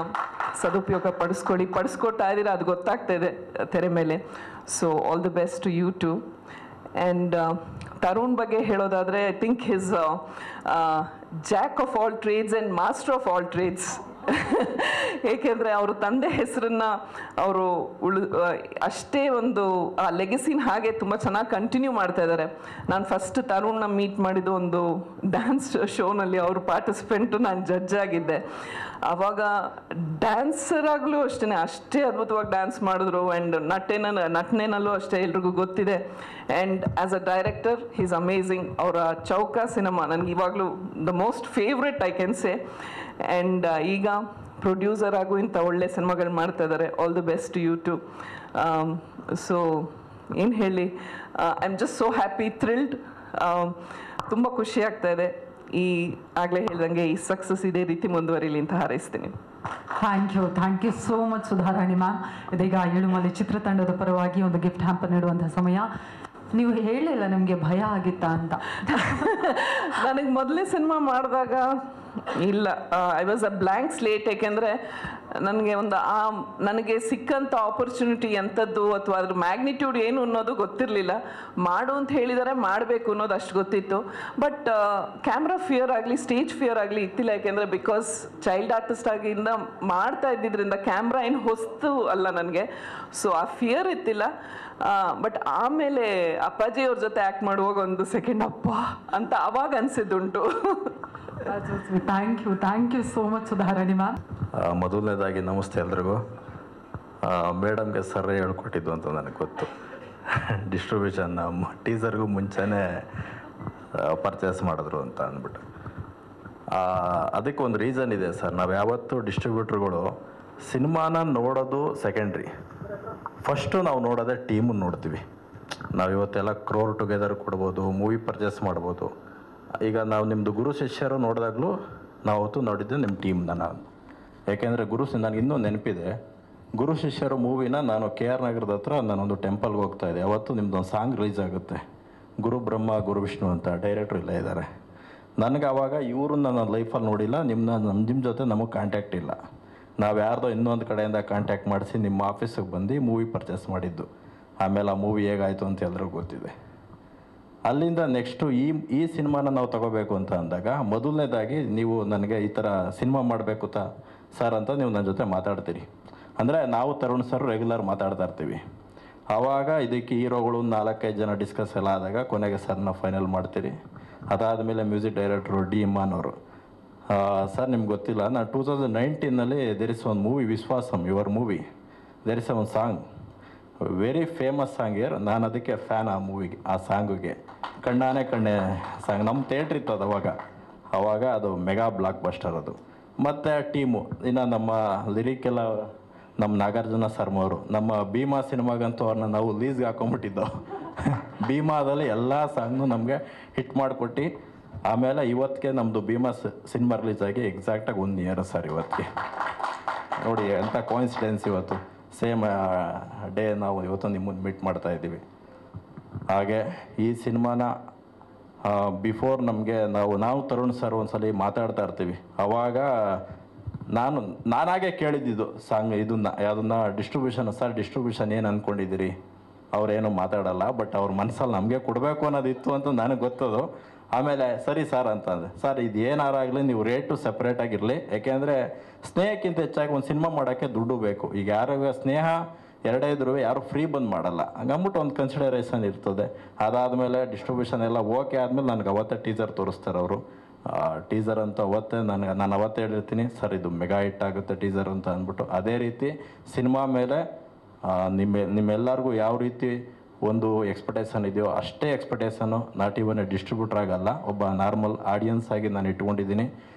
ಸದುಪಯೋಗ ಪಡಿಸ್ಕೊಡ್ತಾ ಇದ್ದೀರಾ, ಅದು ಗೊತ್ತಾಗ್ತಾ ಇದೆ ತೆರೆ ಮೇಲೆ. So all the best to you too. And Tarun ಬಗ್ಗೆ ಹೇಳೋದಾದರೆ, I think his jack of all trades and master of all trades. ಏಕೆಂದರೆ ಅವರು ತಂದೆ ಹೆಸರನ್ನು ಅವರು ಅಷ್ಟೇ ಒಂದು ಆ ಲೆಗಸಿನ ಹಾಗೆ ತುಂಬ ಚೆನ್ನಾಗಿ ಕಂಟಿನ್ಯೂ ಮಾಡ್ತಾ ಇದ್ದಾರೆ. ನಾನು ಫಸ್ಟ್ ತರುಣ್ನ ಮೀಟ್ ಮಾಡಿದ್ದು ಒಂದು ಡ್ಯಾನ್ಸ್ ಶೋನಲ್ಲಿ, ಅವರು ಪಾರ್ಟಿಸಿಪೆಂಟು, ನಾನು ಜಡ್ಜ್ ಆಗಿದ್ದೆ. ಆವಾಗ ಡ್ಯಾನ್ಸರ್ ಆಗಲೂ ಅಷ್ಟೇ ಅದ್ಭುತವಾಗಿ ಡ್ಯಾನ್ಸ್ ಮಾಡಿದ್ರು. ಆ್ಯಂಡ್ ನಟನೆನಲ್ಲೂ ಅಷ್ಟೇ ಎಲ್ರಿಗೂ ಗೊತ್ತಿದೆ. And as a director is amazing. ಅವರ ಚೌಕ ಸಿನಿಮಾ ನನಗೆ ಇವಾಗಲೂ the most favourite I can say. And ಈಗ ಪ್ರೊಡ್ಯೂಸರ್ ಆಗು ಇಂಥ ಒಳ್ಳೆ ಸಿನಿಮಾಗಳು ಮಾಡ್ತಾ ಇದ್ದಾರೆ. All the best to you too. So ಏನು ಹೇಳಿ, I am just so happy, thrilled. ತುಂಬ ಖುಷಿ ಆಗ್ತಾ ಇದೆ. ಈ ಆಗಲೇ ಹೇಳ್ದಂಗೆ ಈ ಸಕ್ಸಸ್ ಇದೇ ರೀತಿ ಮುಂದುವರಿಲಿ ಅಂತ ಹಾರೈಸ್ತೀನಿ. Thank you so much Sudharani ma'am. ಇದೀಗ ಏಳುಮಲೆ ಚಿತ್ರತಂಡದ ಪರವಾಗಿ ಒಂದು ಗಿಫ್ಟ್ ಹ್ಯಾಂಪರ್ ನೀಡುವಂಥ ಸಮಯ. ನೀವು ಹೇಳಿಲ್ಲ ನಿಮಗೆ ಭಯ ಆಗಿತ್ತಾ ಅಂತ. ನನಗೆ ಮೊದಲೇ ಸಿನಿಮಾ ಮಾಡಿದಾಗ ಇಲ್ಲ, I was a blank slate. ಏಕೆಂದರೆ ನನಗೆ ಸಿಕ್ಕಂಥ ಆಪರ್ಚುನಿಟಿ ಎಂಥದ್ದು ಅಥವಾ ಅದ್ರ ಮ್ಯಾಗ್ನಿಟ್ಯೂಡ್ ಏನು ಅನ್ನೋದು ಗೊತ್ತಿರಲಿಲ್ಲ. ಮಾಡು ಅಂತ ಹೇಳಿದರೆ ಮಾಡಬೇಕು ಅನ್ನೋದು ಅಷ್ಟು ಗೊತ್ತಿತ್ತು. ಬಟ್ ಕ್ಯಾಮ್ರಾ ಫಿಯರ್ ಆಗಲಿ, ಸ್ಟೇಜ್ ಫಿಯರ್ ಆಗಲಿ ಇತ್ತಿಲ್ಲ. ಯಾಕೆಂದರೆ ಬಿಕಾಸ್ ಚೈಲ್ಡ್ ಆರ್ಟಿಸ್ಟ್ ಆಗಿಂದ ಮಾಡ್ತಾ ಇದ್ದಿದ್ದರಿಂದ ಕ್ಯಾಮ್ರಾ ಏನು ಹೊಸ್ತು ಅಲ್ಲ ನನಗೆ. ಸೊ ಆ ಫಿಯರ್ ಇತ್ತಿಲ್ಲ. ಬಟ್ ಆಮೇಲೆ ಅಪ್ಪಾಜಿಯವ್ರ ಜೊತೆ ಆ್ಯಕ್ಟ್ ಮಾಡುವಾಗ ಒಂದು ಸೆಕೆಂಡ್ ಅಪ್ಪ ಅಂತ ಅವಾಗ ಅನಿಸಿದ್ದುಂಟು. Thank you so much Sudharani ma'am. ಮೊದಲನೇದಾಗಿ ನಮಸ್ತೆ ಎಲ್ರಿಗೂ. ಮೇಡಮ್ಗೆ ಸರ್ರೇ ಹೇಳ್ಕೊಟ್ಟಿದ್ದು ಅಂತ ನನಗೆ ಗೊತ್ತು. ಡಿಸ್ಟ್ರಿಬ್ಯೂಷನ್ ಟೀಸರ್ಗೂ ಮುಂಚೆನೇ ಪರ್ಚೇಸ್ ಮಾಡಿದ್ರು ಅಂತ ಅಂದ್ಬಿಟ್ಟು. ಅದಕ್ಕೆ ಒಂದು ರೀಸನ್ ಇದೆ ಸರ್. ನಾವು ಯಾವತ್ತೂ ಡಿಸ್ಟ್ರಿಬ್ಯೂಟ್ರುಗಳು ಸಿನಿಮಾನ ನೋಡೋದು ಸೆಕೆಂಡ್ರಿ, ಫಸ್ಟು ನಾವು ನೋಡೋದೇ ಟೀಮನ್ನು ನೋಡ್ತೀವಿ. ನಾವು ಇವತ್ತೆಲ್ಲ ಕ್ರೋರ್ ಟುಗೆದರ್ ಕೊಡ್ಬೋದು, ಮೂವಿ ಪರ್ಚೇಸ್ ಮಾಡ್ಬೋದು. ಈಗ ನಾವು ನಿಮ್ಮದು ಗುರು ಶಿಷ್ಯರು ನೋಡಿದಾಗಲೂ ನಾವು ಅವತ್ತು ನೋಡಿದ್ದೆ ನಿಮ್ಮ ಟೀಮ್ನ ನಾನು. ಯಾಕೆಂದರೆ ನನಗೆ ಇನ್ನೂ ನೆನಪಿದೆ, ಗುರು ಶಿಷ್ಯರು ಮೂವಿನ ನಾನು KR ನಗರದ ಹತ್ರ ನಾನೊಂದು ಟೆಂಪಲ್ಗೆ ಹೋಗ್ತಾಯಿದ್ದೆ. ಅವತ್ತು ನಿಮ್ಮದೊಂದು ಸಾಂಗ್ ರಿಲೀಸ್ ಆಗುತ್ತೆ, ಗುರು ಬ್ರಹ್ಮ ಗುರು ವಿಷ್ಣು ಅಂತ, ಡೈರೆಕ್ಟ್ರು ಇಲ್ಲೇ ಇದ್ದಾರೆ. ನನಗೆ ಆವಾಗ ಇವ್ರನ್ನ ನಾನು ಲೈಫಲ್ಲಿ ನೋಡಿಲ್ಲ, ನಿಮ್ಮ ಜೊತೆ ನಮಗೆ ಕಾಂಟ್ಯಾಕ್ಟ್ ಇಲ್ಲ. ನಾವು ಯಾರ್ದೋ ಇನ್ನೊಂದು ಕಡೆಯಿಂದ ಕಾಂಟ್ಯಾಕ್ಟ್ ಮಾಡಿಸಿ ನಿಮ್ಮ ಆಫೀಸಿಗೆ ಬಂದು ಮೂವಿ ಪರ್ಚೇಸ್ ಮಾಡಿದ್ದು. ಆಮೇಲೆ ಆ ಮೂವಿ ಹೇಗಾಯಿತು ಅಂತ ಎಲ್ರಿಗೂ ಗೊತ್ತಿದೆ. ಅಲ್ಲಿಂದ ನೆಕ್ಸ್ಟು ಈ ಸಿನಿಮಾನ ನಾವು ತಗೋಬೇಕು ಅಂತ ಅಂದಾಗ ಮೊದಲನೇದಾಗಿ ನೀವು ನನಗೆ ಈ ಥರ ಸಿನಿಮಾ ಮಾಡಬೇಕು ಸರ್ ಅಂತ ನೀವು ನನ್ನ ಜೊತೆ ಮಾತಾಡ್ತೀರಿ. ಅಂದರೆ ನಾವು ತರುಣ್ ಸರ್ ರೆಗ್ಯುಲರ್ ಮಾತಾಡ್ತಾ ಇರ್ತೀವಿ. ಆವಾಗ ಇದಕ್ಕೆ ಹೀರೋಗಳು 4-5 ಜನ ಡಿಸ್ಕಸ್ ಎಲ್ಲ ಆದಾಗ ಕೊನೆಗೆ ಸರ್ನ ಫೈನಲ್ ಮಾಡ್ತೀರಿ. ಅದಾದಮೇಲೆ ಮ್ಯೂಸಿಕ್ ಡೈರೆಕ್ಟ್ರು ಡಿ ಇಮ್ಮಾನ್ ಅವರು, ಸರ್ ನಿಮ್ಗೆ ಗೊತ್ತಿಲ್ಲ, ನಾನು 2019ನಲ್ಲಿ ದೇರ್ ಇಸ್ ಒಂದು movie Viswasam, your movie, there is ಒಂದು song, very famous song year. ನಾನು ಅದಕ್ಕೆ ಫ್ಯಾನ್ ಆ ಮೂವಿಗೆ, ಆ ಸಾಂಗಿಗೆ. ಕಣ್ಣಾನೆ ಕಣ್ಣೆ ಸಾಂಗ್ ನಮ್ಮ ಥಿಯೇಟ್ರ್ ಇತ್ತು ಅದು ಅವಾಗ ಅದು ಮೆಗಾ ಬ್ಲಾಕ್ ಬಸ್ಟರ್ ಅದು. ಮತ್ತು ಟೀಮು ಇನ್ನು ನಮ್ಮ ಲಿರಿಕ್ಕೆಲ್ಲ ನಮ್ಮ ನಾಗಾರ್ಜುನ ಶರ್ಮವರು, ನಮ್ಮ ಭೀಮಾ ಸಿನಿಮಾಗಂತೂ ಅವ್ರನ್ನ ನಾವು ಲೀಸ್ಗೆ ಹಾಕೊಂಡ್ಬಿಟ್ಟಿದ್ದೋ. ಭೀಮಾದಲ್ಲಿ ಎಲ್ಲ ಸಾಂಗ್ನು ನಮಗೆ ಹಿಟ್ ಮಾಡಿಕೊಟ್ಟು ಆಮೇಲೆ ಇವತ್ತಿಗೆ ನಮ್ಮದು ಭೀಮಾ ಸಿನಿಮಾ ರಿಲೀಸ್ ಆಗಿ ಎಕ್ಸಾಕ್ಟಾಗಿ 1 ಇಯರ್ ಸರ್ ಇವತ್ತಿಗೆ. ನೋಡಿ ಎಂಥ ಕೋಇನ್ಸಿಡೆನ್ಸ್, ಇವತ್ತು ಸೇಮ್ ಡೇ ನಾವು ಇವತ್ತು ನಿಮ್ಮನ್ನು ಮೀಟ್ ಮಾಡ್ತಾ ಇದ್ದೀವಿ. ಹಾಗೆ ಈ ಸಿನಿಮಾನ ಬಿಫೋರ್ ನಮಗೆ ನಾವು ತರುಣ್ ಸರ್ ಒಂದ್ಸಲ ಮಾತಾಡ್ತಾ ಇರ್ತೀವಿ. ಆವಾಗ ನಾನಾಗೆ ಕೇಳಿದ್ದಿದ್ದು ಸಾಂಗ್ ಯಾವುದನ್ನ ಡಿಸ್ಟ್ರಿಬ್ಯೂಷನ್ ಏನು ಅಂದ್ಕೊಂಡಿದ್ದೀರಿ, ಅವ್ರೇನು ಮಾತಾಡಲ್ಲ, ಬಟ್ ಅವ್ರ ಮನಸ್ಸಲ್ಲಿ ನಮಗೆ ಕೊಡಬೇಕು ಅನ್ನೋದಿತ್ತು ಅಂತ ನನಗೆ ಗೊತ್ತದು. ಆಮೇಲೆ ಸರಿ ಸರ್ ಅಂತಂದರೆ, ಸರ್ ಇದು ಏನಾರಾಗಲಿ ನೀವು ರೇಟು ಸಪ್ರೇಟಾಗಿರಲಿ, ಯಾಕೆಂದರೆ ಸ್ನೇಹಕ್ಕಿಂತ ಹೆಚ್ಚಾಗಿ ಒಂದು ಸಿನಿಮಾ ಮಾಡೋಕ್ಕೆ ದುಡ್ಡು ಬೇಕು. ಈಗ ಯಾರಿಗ ಸ್ನೇಹ ಎರಡೇ ಇದ್ರೂ ಯಾರು ಫ್ರೀ ಬಂದು ಮಾಡಲ್ಲ, ಹಂಗಂದ್ಬಿಟ್ಟು ಒಂದು ಕನ್ಸಿಡರೇಷನ್ ಇರ್ತದೆ. ಅದಾದಮೇಲೆ ಡಿಸ್ಟ್ರಿಬ್ಯೂಷನ್ ಎಲ್ಲ ಓಕೆ ಆದಮೇಲೆ ನನಗೆ ಅವತ್ತೇ ಟೀಸರ್ ತೋರಿಸ್ತಾರೆ ಅವರು. ಟೀಸರ್ ಅಂತ ಅವತ್ತೇ ನಾನು ಅವತ್ತೇ ಹೇಳಿರ್ತೀನಿ, ಸರ್ ಇದು ಮೆಗಾ ಹಿಟ್ ಆಗುತ್ತೆ ಟೀಸರ್ ಅಂತ ಅಂದ್ಬಿಟ್ಟು. ಅದೇ ರೀತಿ ಸಿನಿಮಾ ಮೇಲೆ ನಿಮ್ಮೆಲ್ಲರಿಗೂ ಯಾವ ರೀತಿ ಒಂದು ಎಕ್ಸ್ಪೆಕ್ಟೇಷನ್ ಇದೆಯೋ ಅಷ್ಟೇ ಎಕ್ಸ್ಪೆಕ್ಟೇಷನು ನಾಟ್ ಇವನ್ ಡಿಸ್ಟ್ರಿಬ್ಯೂಟರ್ ಆಗಲ್ಲ, ಒಬ್ಬ ನಾರ್ಮಲ್ ಆಡಿಯನ್ಸ್ ಆಗಿ ನಾನು ಇಟ್ಕೊಂಡಿದ್ದೀನಿ.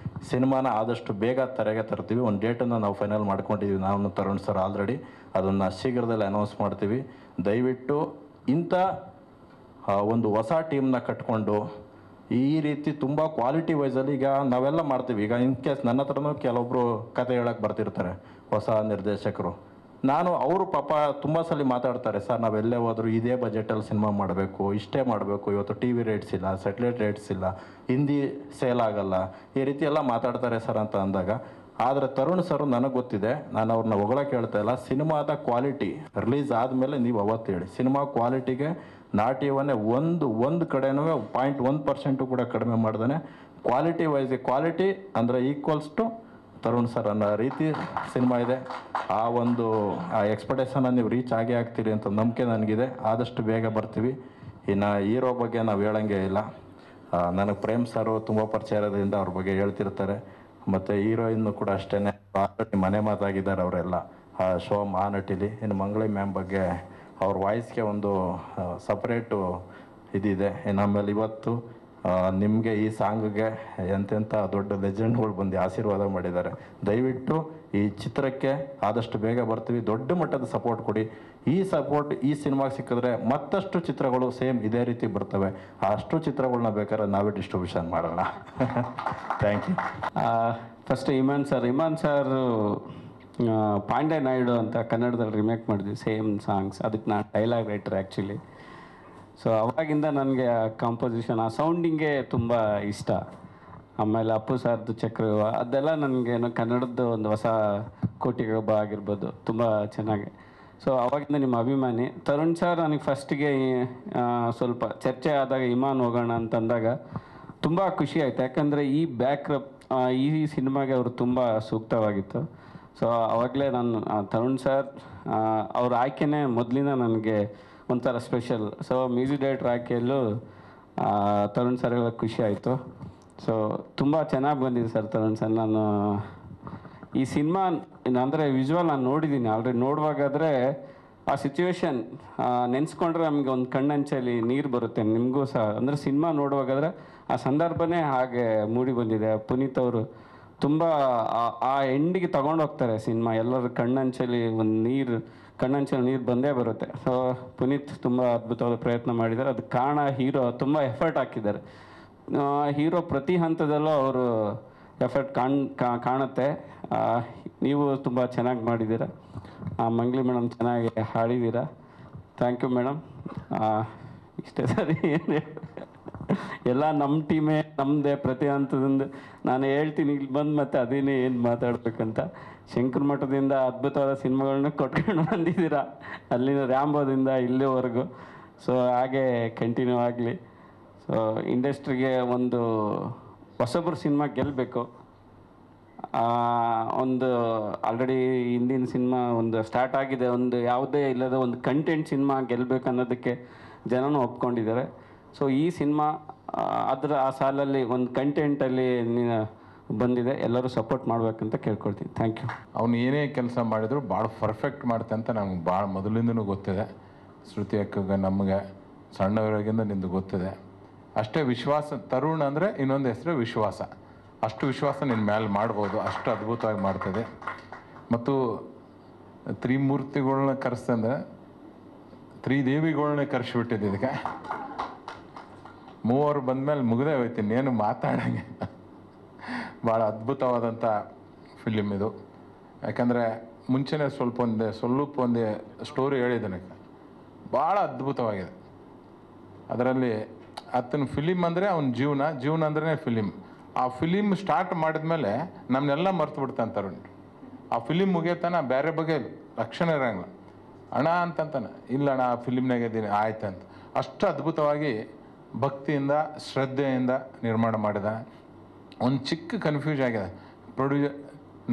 ಸಿನಿಮಾನ ಆದಷ್ಟು ಬೇಗ ತೆರೆಗೆ ತರ್ತೀವಿ. ಒಂದು ಡೇಟನ್ನು ನಾವು ಫೈನಲ್ ಮಾಡ್ಕೊಂಡಿದ್ದೀವಿ ನಾನು ತರುಣ್ ಸರ್ ಆಲ್ರೆಡಿ. ಅದನ್ನು ಶೀಘ್ರದಲ್ಲಿ ಅನೌನ್ಸ್ ಮಾಡ್ತೀವಿ. ದಯವಿಟ್ಟು ಇಂಥ ಒಂದು ಹೊಸ ಟೀಮ್ನ ಕಟ್ಕೊಂಡು ಈ ರೀತಿ ತುಂಬ ಕ್ವಾಲಿಟಿ ವೈಸಲ್ಲಿ ಈಗ ನಾವೆಲ್ಲ ಮಾಡ್ತೀವಿ. ಈಗ ಇನ್ ಕೇಸ್ ನನ್ನ ಹತ್ರನೂ ಕೆಲವೊಬ್ಬರು ಕತೆ ಹೇಳಕ್ಕೆ ಬರ್ತಿರ್ತಾರೆ ಹೊಸ ನಿರ್ದೇಶಕರು. ಅವರು ಪಾಪ ತುಂಬ ಸಲ ಮಾತಾಡ್ತಾರೆ, ಸರ್ ನಾವೆಲ್ಲೇ ಹೋದರೂ ಇದೇ ಬಜೆಟಲ್ಲಿ ಸಿನಿಮಾ ಮಾಡಬೇಕು, ಇಷ್ಟೇ ಮಾಡಬೇಕು, ಇವತ್ತು TV ರೇಟ್ಸ್ ಇಲ್ಲ, ಸ್ಯಾಟಲೈಟ್ ರೇಟ್ಸ್ ಇಲ್ಲ, ಹಿಂದಿ ಸೇಲ್ ಆಗಲ್ಲ, ಈ ರೀತಿ ಎಲ್ಲ ಮಾತಾಡ್ತಾರೆ ಸರ್ ಅಂತ ಅಂದಾಗ. ಆದರೆ ತರುಣ್ ಸರ್ ನನಗೆ ಗೊತ್ತಿದೆ, ನಾನು ಅವ್ರನ್ನ ಹೊಗಳಕ್ಕೆ ಹೇಳ್ತಾ ಇಲ್ಲ. ಸಿನಿಮಾದ ಕ್ವಾಲಿಟಿ ರಿಲೀಸ್ ಆದಮೇಲೆ ನೀವು ಅವತ್ತು ಹೇಳಿ, ಸಿನಿಮಾ ಕ್ವಾಲಿಟಿಗೆ ನಾಟ್ ಇವನ್ನೇ ಒಂದು ಕಡೆನೂ 0.1% ಕೂಡ ಕಡಿಮೆ ಮಾಡ್ದೇ ಕ್ವಾಲಿಟಿ ಕ್ವಾಲಿಟಿ ಅಂದರೆ ಈಕ್ವಲ್ಸ್ ಟು ತರುಣ್ ಸರ್ ಅನ್ನೋ ರೀತಿ ಸಿನಿಮಾ ಇದೆ. ಆ ಎಕ್ಸ್ಪೆಕ್ಟೇಷನ್ನ ನೀವು ರೀಚ್ ಆಗೇ ಆಗ್ತೀರಿ ಅಂತ ನಂಬಿಕೆ ನನಗಿದೆ. ಆದಷ್ಟು ಬೇಗ ಬರ್ತೀವಿ. ಇನ್ನು ಹೀರೋ ಬಗ್ಗೆ ನಾವು ಹೇಳೋಂಗೆ ಇಲ್ಲ. ನನಗೆ ಪ್ರೇಮ್ ಸರು ತುಂಬ ಪರಿಚಯ ಇರೋದ್ರಿಂದ ಅವ್ರ ಬಗ್ಗೆ ಹೇಳ್ತಿರ್ತಾರೆ. ಮತ್ತು ಹೀರೋಯಿನ್ನು ಕೂಡ ಅಷ್ಟೇ, ಮನೆ ಮಾತಾಗಿದ್ದಾರೆ ಅವರೆಲ್ಲ ಶೋ ಮಹಾನಟಿಲಿ. ಇನ್ನು ಮಂಗಳೇ ಮ್ಯಾಮ್ ಬಗ್ಗೆ ಅವ್ರ ವಾಯ್ಸ್ಗೆ ಒಂದು ಸಪ್ರೇಟು ಇದಿದೆ. ಇನ್ನು ಆಮೇಲೆ ಇವತ್ತು ನಿಮಗೆ ಈ ಸಾಂಗ್ಗೆ ಎಂತೆಂಥ ದೊಡ್ಡ ಲೆಜೆಂಡ್ಗಳು ಬಂದು ಆಶೀರ್ವಾದ ಮಾಡಿದ್ದಾರೆ. ದಯವಿಟ್ಟು ಈ ಚಿತ್ರಕ್ಕೆ ಆದಷ್ಟು ಬೇಗ ಬರ್ತೀವಿ. ದೊಡ್ಡ ಮಟ್ಟದ ಸಪೋರ್ಟ್ ಕೊಡಿ. ಈ ಸಿನಿಮಾಗೆ ಸಿಕ್ಕಿದ್ರೆ ಮತ್ತಷ್ಟು ಚಿತ್ರಗಳು ಸೇಮ್ ಇದೇ ರೀತಿ ಬರ್ತವೆ. ಅಷ್ಟು ಚಿತ್ರಗಳನ್ನ ಬೇಕಾದ್ರೆ ನಾವೇ ಡಿಸ್ಟ್ರಿಬ್ಯೂಷನ್ ಮಾಡೋಣ. Thank you. First Imaan sir Pandey Naidu ಅಂತ ಕನ್ನಡದಲ್ಲಿ ರಿಮೇಕ್ ಮಾಡಿದ್ವಿ, ಸೇಮ್ ಸಾಂಗ್ಸ್. ಅದಕ್ಕೆ ನಾನು ಡೈಲಾಗ್ ರೈಟರ್ ಆ್ಯಕ್ಚುಲಿ. ಸೊ ಅವಾಗಿಂದ ನನಗೆ ಆ ಕಾಂಪೋಸಿಷನ್, ಆ ಸೌಂಡಿಂಗೇ ತುಂಬ ಇಷ್ಟ. ಆಮೇಲೆ ಅಪ್ಪು ಸರ್ದು ಚಕ್ರವ್ಯೂಹ ಅದೆಲ್ಲ ನನಗೇನು ಕನ್ನಡದ್ದು ಒಂದು ಹೊಸ ಕೋಟಿಗೊಬ್ಬ ಆಗಿರ್ಬೋದು, ತುಂಬ ಚೆನ್ನಾಗಿ. ಸೊ ಅವಾಗಿಂದ ನಿಮ್ಮ ಅಭಿಮಾನಿ. ತರುಣ್ ಸರ್ ನನಗೆ ಫಸ್ಟಿಗೆ ಸ್ವಲ್ಪ ಚರ್ಚೆ ಆದಾಗ ಇಮಾನ್ ಹೋಗೋಣ ಅಂತಂದಾಗ ತುಂಬ ಖುಷಿ ಆಯಿತು. ಯಾಕಂದರೆ ಈ ಈ ಸಿನಿಮಾಗೆ ಅವರು ತುಂಬ ಸೂಕ್ತವಾಗಿತ್ತು. ಸೊ ಆವಾಗಲೇ ನಾನು ತರುಣ್ ಸರ್ ಅವ್ರ ಆಯ್ಕೆನೇ ಮೊದಲಿಂದ ನನಗೆ ಒಂಥರ ಸ್ಪೆಷಲ್. ಸೊ ಮ್ಯೂಸಿಕ್ ಡೈರೆಕ್ಟ್ರ್ ಆಯ್ಕೆಯಲ್ಲೂ ತರುಣ್ ಸರ್ ಖುಷಿ ಆಯಿತು. ಸೊ ತುಂಬ ಚೆನ್ನಾಗಿ ಬಂದಿದೆ ಸರ್ ತರುಣ್ ಸರ್. ನಾನು ಈ ಸಿನಿಮಾ ಅಂದರೆ ವಿಜುವಲ್ ನಾನು ನೋಡಿದ್ದೀನಿ ಆಲ್ರೆಡಿ. ನೋಡುವಾಗಾದರೆ ಆ ಸಿಚುವೇಶನ್ ನೆನೆಸ್ಕೊಂಡ್ರೆ ನಮಗೆ ಒಂದು ಕಣ್ಣಂಚಲ್ಲಿ ನೀರು ಬರುತ್ತೆ. ನಿಮಗೂ ಸಹ ಅಂದರೆ ಸಿನಿಮಾ ನೋಡುವಾಗಾದ್ರೆ ಆ ಸಂದರ್ಭನೇ ಹಾಗೆ ಮೂಡಿ ಬಂದಿದೆ. ಪುನೀತ್ ಅವರು ತುಂಬ ಆ ಎಂಡಿಗೆ ತಗೊಂಡು ಹೋಗ್ತಾರೆ ಸಿನಿಮಾ. ಎಲ್ಲರ ಕಣ್ಣಂಚಲ್ಲಿ ಕಣ್ಣಂಚಲ್ಲಿ ನೀರು ಬಂದೇ ಬರುತ್ತೆ. ಸೊ ಪುನೀತ್ ತುಂಬ ಅದ್ಭುತವಾದ ಪ್ರಯತ್ನ ಮಾಡಿದ್ದಾರೆ. ಅದಕ್ಕೆ ಕಾರಣ ಹೀರೋ ತುಂಬ ಎಫರ್ಟ್ ಹಾಕಿದ್ದಾರೆ. ಹೀರೋ ಪ್ರತಿ ಹಂತದಲ್ಲೂ ಅವರು ಎಫರ್ಟ್ ಕಾಣುತ್ತೆ. ನೀವು ತುಂಬ ಚೆನ್ನಾಗಿ ಮಾಡಿದ್ದೀರ. ಮಂಗ್ಲಿ ಮೇಡಮ್ ಚೆನ್ನಾಗಿ ಹಾಡಿದ್ದೀರಾ. Thank you madam. ಇಷ್ಟೇ ಸರಿ, ಎಲ್ಲ ನಮ್ಮ ಟೀಮೇ ನಮ್ಮದೇ ಪ್ರತಿ ಹಂತದಿಂದ. ನಾನು ಹೇಳ್ತೀನಿ ಇಲ್ಲಿ ಬಂದು ಮತ್ತೆ ಅದೇನೇ ಏನು ಮಾತಾಡ್ಬೇಕಂತ. ಶಂಕರ ಮಠದಿಂದ ಅದ್ಭುತವಾದ ಸಿನಿಮಾಗಳನ್ನ ಕೊಟ್ಕೊಂಡು ಬಂದಿದ್ದೀರಾ, ಅಲ್ಲಿನ ರ್ಯಾಂಬೋದಿಂದ ಇಲ್ಲಿವರೆಗೂ. ಸೊ ಹಾಗೆ ಕಂಟಿನ್ಯೂ ಆಗಲಿ. ಸೊ ಇಂಡಸ್ಟ್ರಿಗೆ ಒಂದು ಹೊಸಬ್ರು ಸಿನಿಮಾ ಗೆಲ್ಲಬೇಕು. ಒಂದು ಆಲ್ರೆಡಿ ಹಿಂದಿನ ಸಿನಿಮಾ ಒಂದು ಸ್ಟಾರ್ಟ್ ಆಗಿದೆ, ಒಂದು ಯಾವುದೇ ಇಲ್ಲದ ಒಂದು ಕಂಟೆಂಟ್ ಸಿನಿಮಾ ಗೆಲ್ಲಬೇಕು ಅನ್ನೋದಕ್ಕೆ ಜನನೂ ಒಪ್ಕೊಂಡಿದ್ದಾರೆ. ಸೊ ಈ ಸಿನಿಮಾ ಆ ಸಾಲಲ್ಲಿ ಒಂದು ಕಂಟೆಂಟಲ್ಲಿ ಬಂದಿದೆ. ಎಲ್ಲರೂ ಸಪೋರ್ಟ್ ಮಾಡಬೇಕಂತ ಕೇಳ್ಕೊಳ್ತೀನಿ. Thank you. ಅವನು ಏನೇ ಕೆಲಸ ಮಾಡಿದ್ರು ಭಾಳ ಪರ್ಫೆಕ್ಟ್ ಮಾಡ್ತೆ ಅಂತ ನಮ್ಗೆ ಭಾಳ ಮೊದಲಿಂದನೂ ಗೊತ್ತಿದೆ. ಶ್ರುತಿ ಅಕ್ಕಗೆ ನಮಗೆ ಸಣ್ಣವರಾಗಿಂದ ನಿಂದು ಗೊತ್ತಿದೆ. ಅಷ್ಟೇ ವಿಶ್ವಾಸ. ತರುಣ್ ಅಂದರೆ ಇನ್ನೊಂದು ಹೆಸರು ವಿಶ್ವಾಸ. ಅಷ್ಟು ವಿಶ್ವಾಸ ನಿನ್ನ ಮೇಲೆ ಮಾಡ್ಬೋದು, ಅಷ್ಟು ಅದ್ಭುತವಾಗಿ ಮಾಡ್ತದೆ. ಮತ್ತು ತ್ರಿಮೂರ್ತಿಗಳನ್ನ ಕರೆಸ್ತಂದ್ರೆ ತ್ರಿದೇವಿಗಳನ್ನ ಕರೆಸಿಬಿಟ್ಟಿದ್ದು ಇದಕ್ಕೆ. ಮೂವರು ಬಂದಮೇಲೆ ಮುಗಿದೇ ಹೋಯ್ತೀನಿ, ಏನು ಮಾತಾಡಂಗೆ. ಭಾಳ ಅದ್ಭುತವಾದಂಥ ಫಿಲಿಮ್ ಇದು. ಯಾಕಂದರೆ ಮುಂಚೆನೇ ಸ್ವಲ್ಪ ಒಂದು ಸ್ಟೋರಿ ಹೇಳಿದ್ದಾನೆ, ಭಾಳ ಅದ್ಭುತವಾಗಿದೆ. ಅದರಲ್ಲಿ ಆತನ ಫಿಲಿಮ್ ಅಂದರೆ ಅವನ ಜೀವನ ಅಂದ್ರೇ ಫಿಲಿಮ್. ಆ ಫಿಲಿಮ್ ಸ್ಟಾರ್ಟ್ ಮಾಡಿದ್ಮೇಲೆ ನಮ್ಮನ್ನೆಲ್ಲ ಮರ್ತು ಬಿಡ್ತಾನೆ ತರುಣ್. ಆ ಫಿಲಿಮ್ ಮುಗಿಯತಾನ ಬೇರೆ ಬಗ್ಗೆ ಲಕ್ಷಣ ಇರೋಂಗಿಲ್ಲ. ಅಣ್ಣ ಅಂತಂತಾನೆ, ಇಲ್ಲ ಅಣ್ಣ ಆ ಫಿಲಿಮ್ನಾಗ ಇದ್ದೀನಿ ಆಯ್ತಂತ. ಅಷ್ಟು ಅದ್ಭುತವಾಗಿ ಭಕ್ತಿಯಿಂದ ಶ್ರದ್ಧೆಯಿಂದ ನಿರ್ಮಾಣ ಮಾಡಿದ. ಒಂದು ಚಿಕ್ಕ ಕನ್ಫ್ಯೂಸ್ ಆಗಿದೆ ಪ್ರೊಡ್ಯೂಸರ್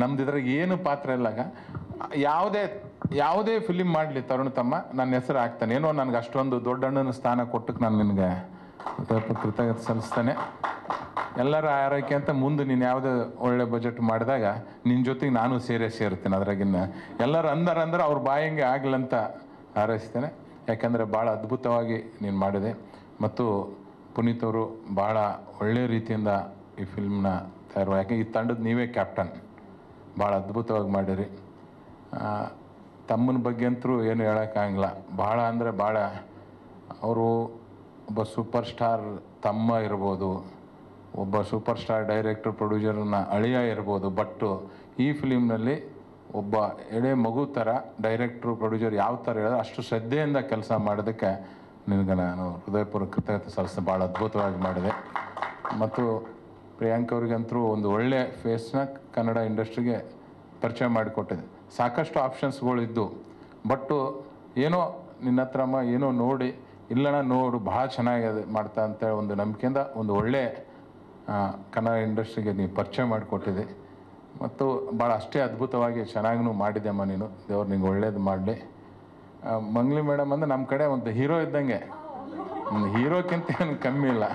ನಮ್ದು ಇದ್ರಾಗ ಏನು ಪಾತ್ರ ಇಲ್ಲಾಗ. ಯಾವುದೇ ಫಿಲಿಮ್ ಮಾಡಲಿ ತರುಣ್ ತಮ್ಮ ನನ್ನ ಹೆಸರು ಹಾಕ್ತಾನೆ. ಏನೋ ನನಗೆ ಅಷ್ಟೊಂದು ದೊಡ್ಡ ಅಣ್ಣನ ಸ್ಥಾನ ಕೊಟ್ಟಕ್ಕೆ ನಾನು ನಿನಗೆ ಕೃತಜ್ಞತೆ ಸಲ್ಲಿಸ್ತಾನೆ. ಎಲ್ಲರ ಆರೈಕೆ ಅಂತ ಮುಂದೆ ನೀನು ಯಾವುದೇ ಒಳ್ಳೆ ಬಜೆಟ್ ಮಾಡಿದಾಗ ನಿನ್ನ ಜೊತೆಗೆ ನಾನು ಸೇರ್ತೀನಿ. ಅದ್ರಾಗಿನ್ನ ಎಲ್ಲರೂ ಅಂದ್ರೆ ಅವ್ರ ಬಾಯಿಗೆ ಆಗಲಂತ ಹಾರೈಸ್ತೇನೆ. ಯಾಕಂದರೆ ಭಾಳ ಅದ್ಭುತವಾಗಿ ನೀನು ಮಾಡಿದೆ. ಮತ್ತು ಪುನೀತ್ ಅವರು ಭಾಳ ಒಳ್ಳೆಯ ರೀತಿಯಿಂದ ಈ ಫಿಲ್ಮ್ನ ತಯಾರು. ಯಾಕೆ ಈ ತಂಡದ ನೀವೇ ಕ್ಯಾಪ್ಟನ್, ಭಾಳ ಅದ್ಭುತವಾಗಿ ಮಾಡಿರಿ. ತಮ್ಮನ ಬಗ್ಗೆ ಅಂತೂ ಏನು ಹೇಳೋಕ್ಕಾಗಲ್ಲ. ಭಾಳ ಅಂದರೆ ಭಾಳ ಅವರು ಒಬ್ಬ ಸೂಪರ್ ಸ್ಟಾರ್ ತಮ್ಮ ಇರ್ಬೋದು, ಒಬ್ಬ ಸೂಪರ್ ಸ್ಟಾರ್ ಡೈರೆಕ್ಟರ್ ಪ್ರೊಡ್ಯೂಸರ್ನ ಅಳಿಯ ಇರ್ಬೋದು. ಬಟ್ಟು ಈ ಫಿಲಿಮ್ನಲ್ಲಿ ಒಬ್ಬ ಎಳೆ ಮಗು ಥರ ಡೈರೆಕ್ಟ್ರು ಪ್ರೊಡ್ಯೂಸರ್ ಯಾವ ಥರ ಹೇಳಿದ್ರೆ ಅಷ್ಟು ಶ್ರದ್ಧೆಯಿಂದ ಕೆಲಸ ಮಾಡೋದಕ್ಕೆ ನಿನಗೆ ನಾನು ಹೃದಯಪೂರ್ವಕ ಕೃತಜ್ಞತೆ ಸಲ್ಲಿಸ್ತೀನಿ. ಭಾಳ ಅದ್ಭುತವಾಗಿ ಮಾಡಿದೆ. ಮತ್ತು ಪ್ರಿಯಾಂಕ್ ಅವ್ರಿಗಂತೂ ಒಂದು ಒಳ್ಳೆಯ ಫೇಸ್ನ ಕನ್ನಡ ಇಂಡಸ್ಟ್ರಿಗೆ ಪರಿಚಯ ಮಾಡಿಕೊಟ್ಟಿದೆ. ಸಾಕಷ್ಟು ಆಪ್ಷನ್ಸ್ಗಳಿದ್ದು, ಬಟ್ಟು ಏನೋ ನಿನ್ನ ಹತ್ರಮ್ಮ ಏನೋ ನೋಡಿ ಇಲ್ಲಣ್ಣ ನೋಡು ಭಾಳ ಚೆನ್ನಾಗಿದೆ ಮಾಡ್ತಾ ಅಂತೇಳಿ ಒಂದು ನಂಬಿಕೆಯಿಂದ ಒಂದು ಒಳ್ಳೆ ಕನ್ನಡ ಇಂಡಸ್ಟ್ರಿಗೆ ನೀವು ಪರಿಚಯ ಮಾಡಿಕೊಟ್ಟಿದೆ. ಮತ್ತು ಭಾಳ ಅಷ್ಟೇ ಅದ್ಭುತವಾಗಿ ಚೆನ್ನಾಗೂ ಮಾಡಿದೆಮ್ಮ ನೀನು. ದೇವ್ರು ನಿಂಗೆ ಒಳ್ಳೇದು ಮಾಡಲಿ. ಮಂಗ್ಲಿ ಮೇಡಮ್ ಅಂದರೆ ನಮ್ಮ ಕಡೆ ಒಂದು ಹೀರೋ ಇದ್ದಂಗೆ, ಹೀರೋಕ್ಕಿಂತ ಏನು ಕಮ್ಮಿ ಇಲ್ಲ.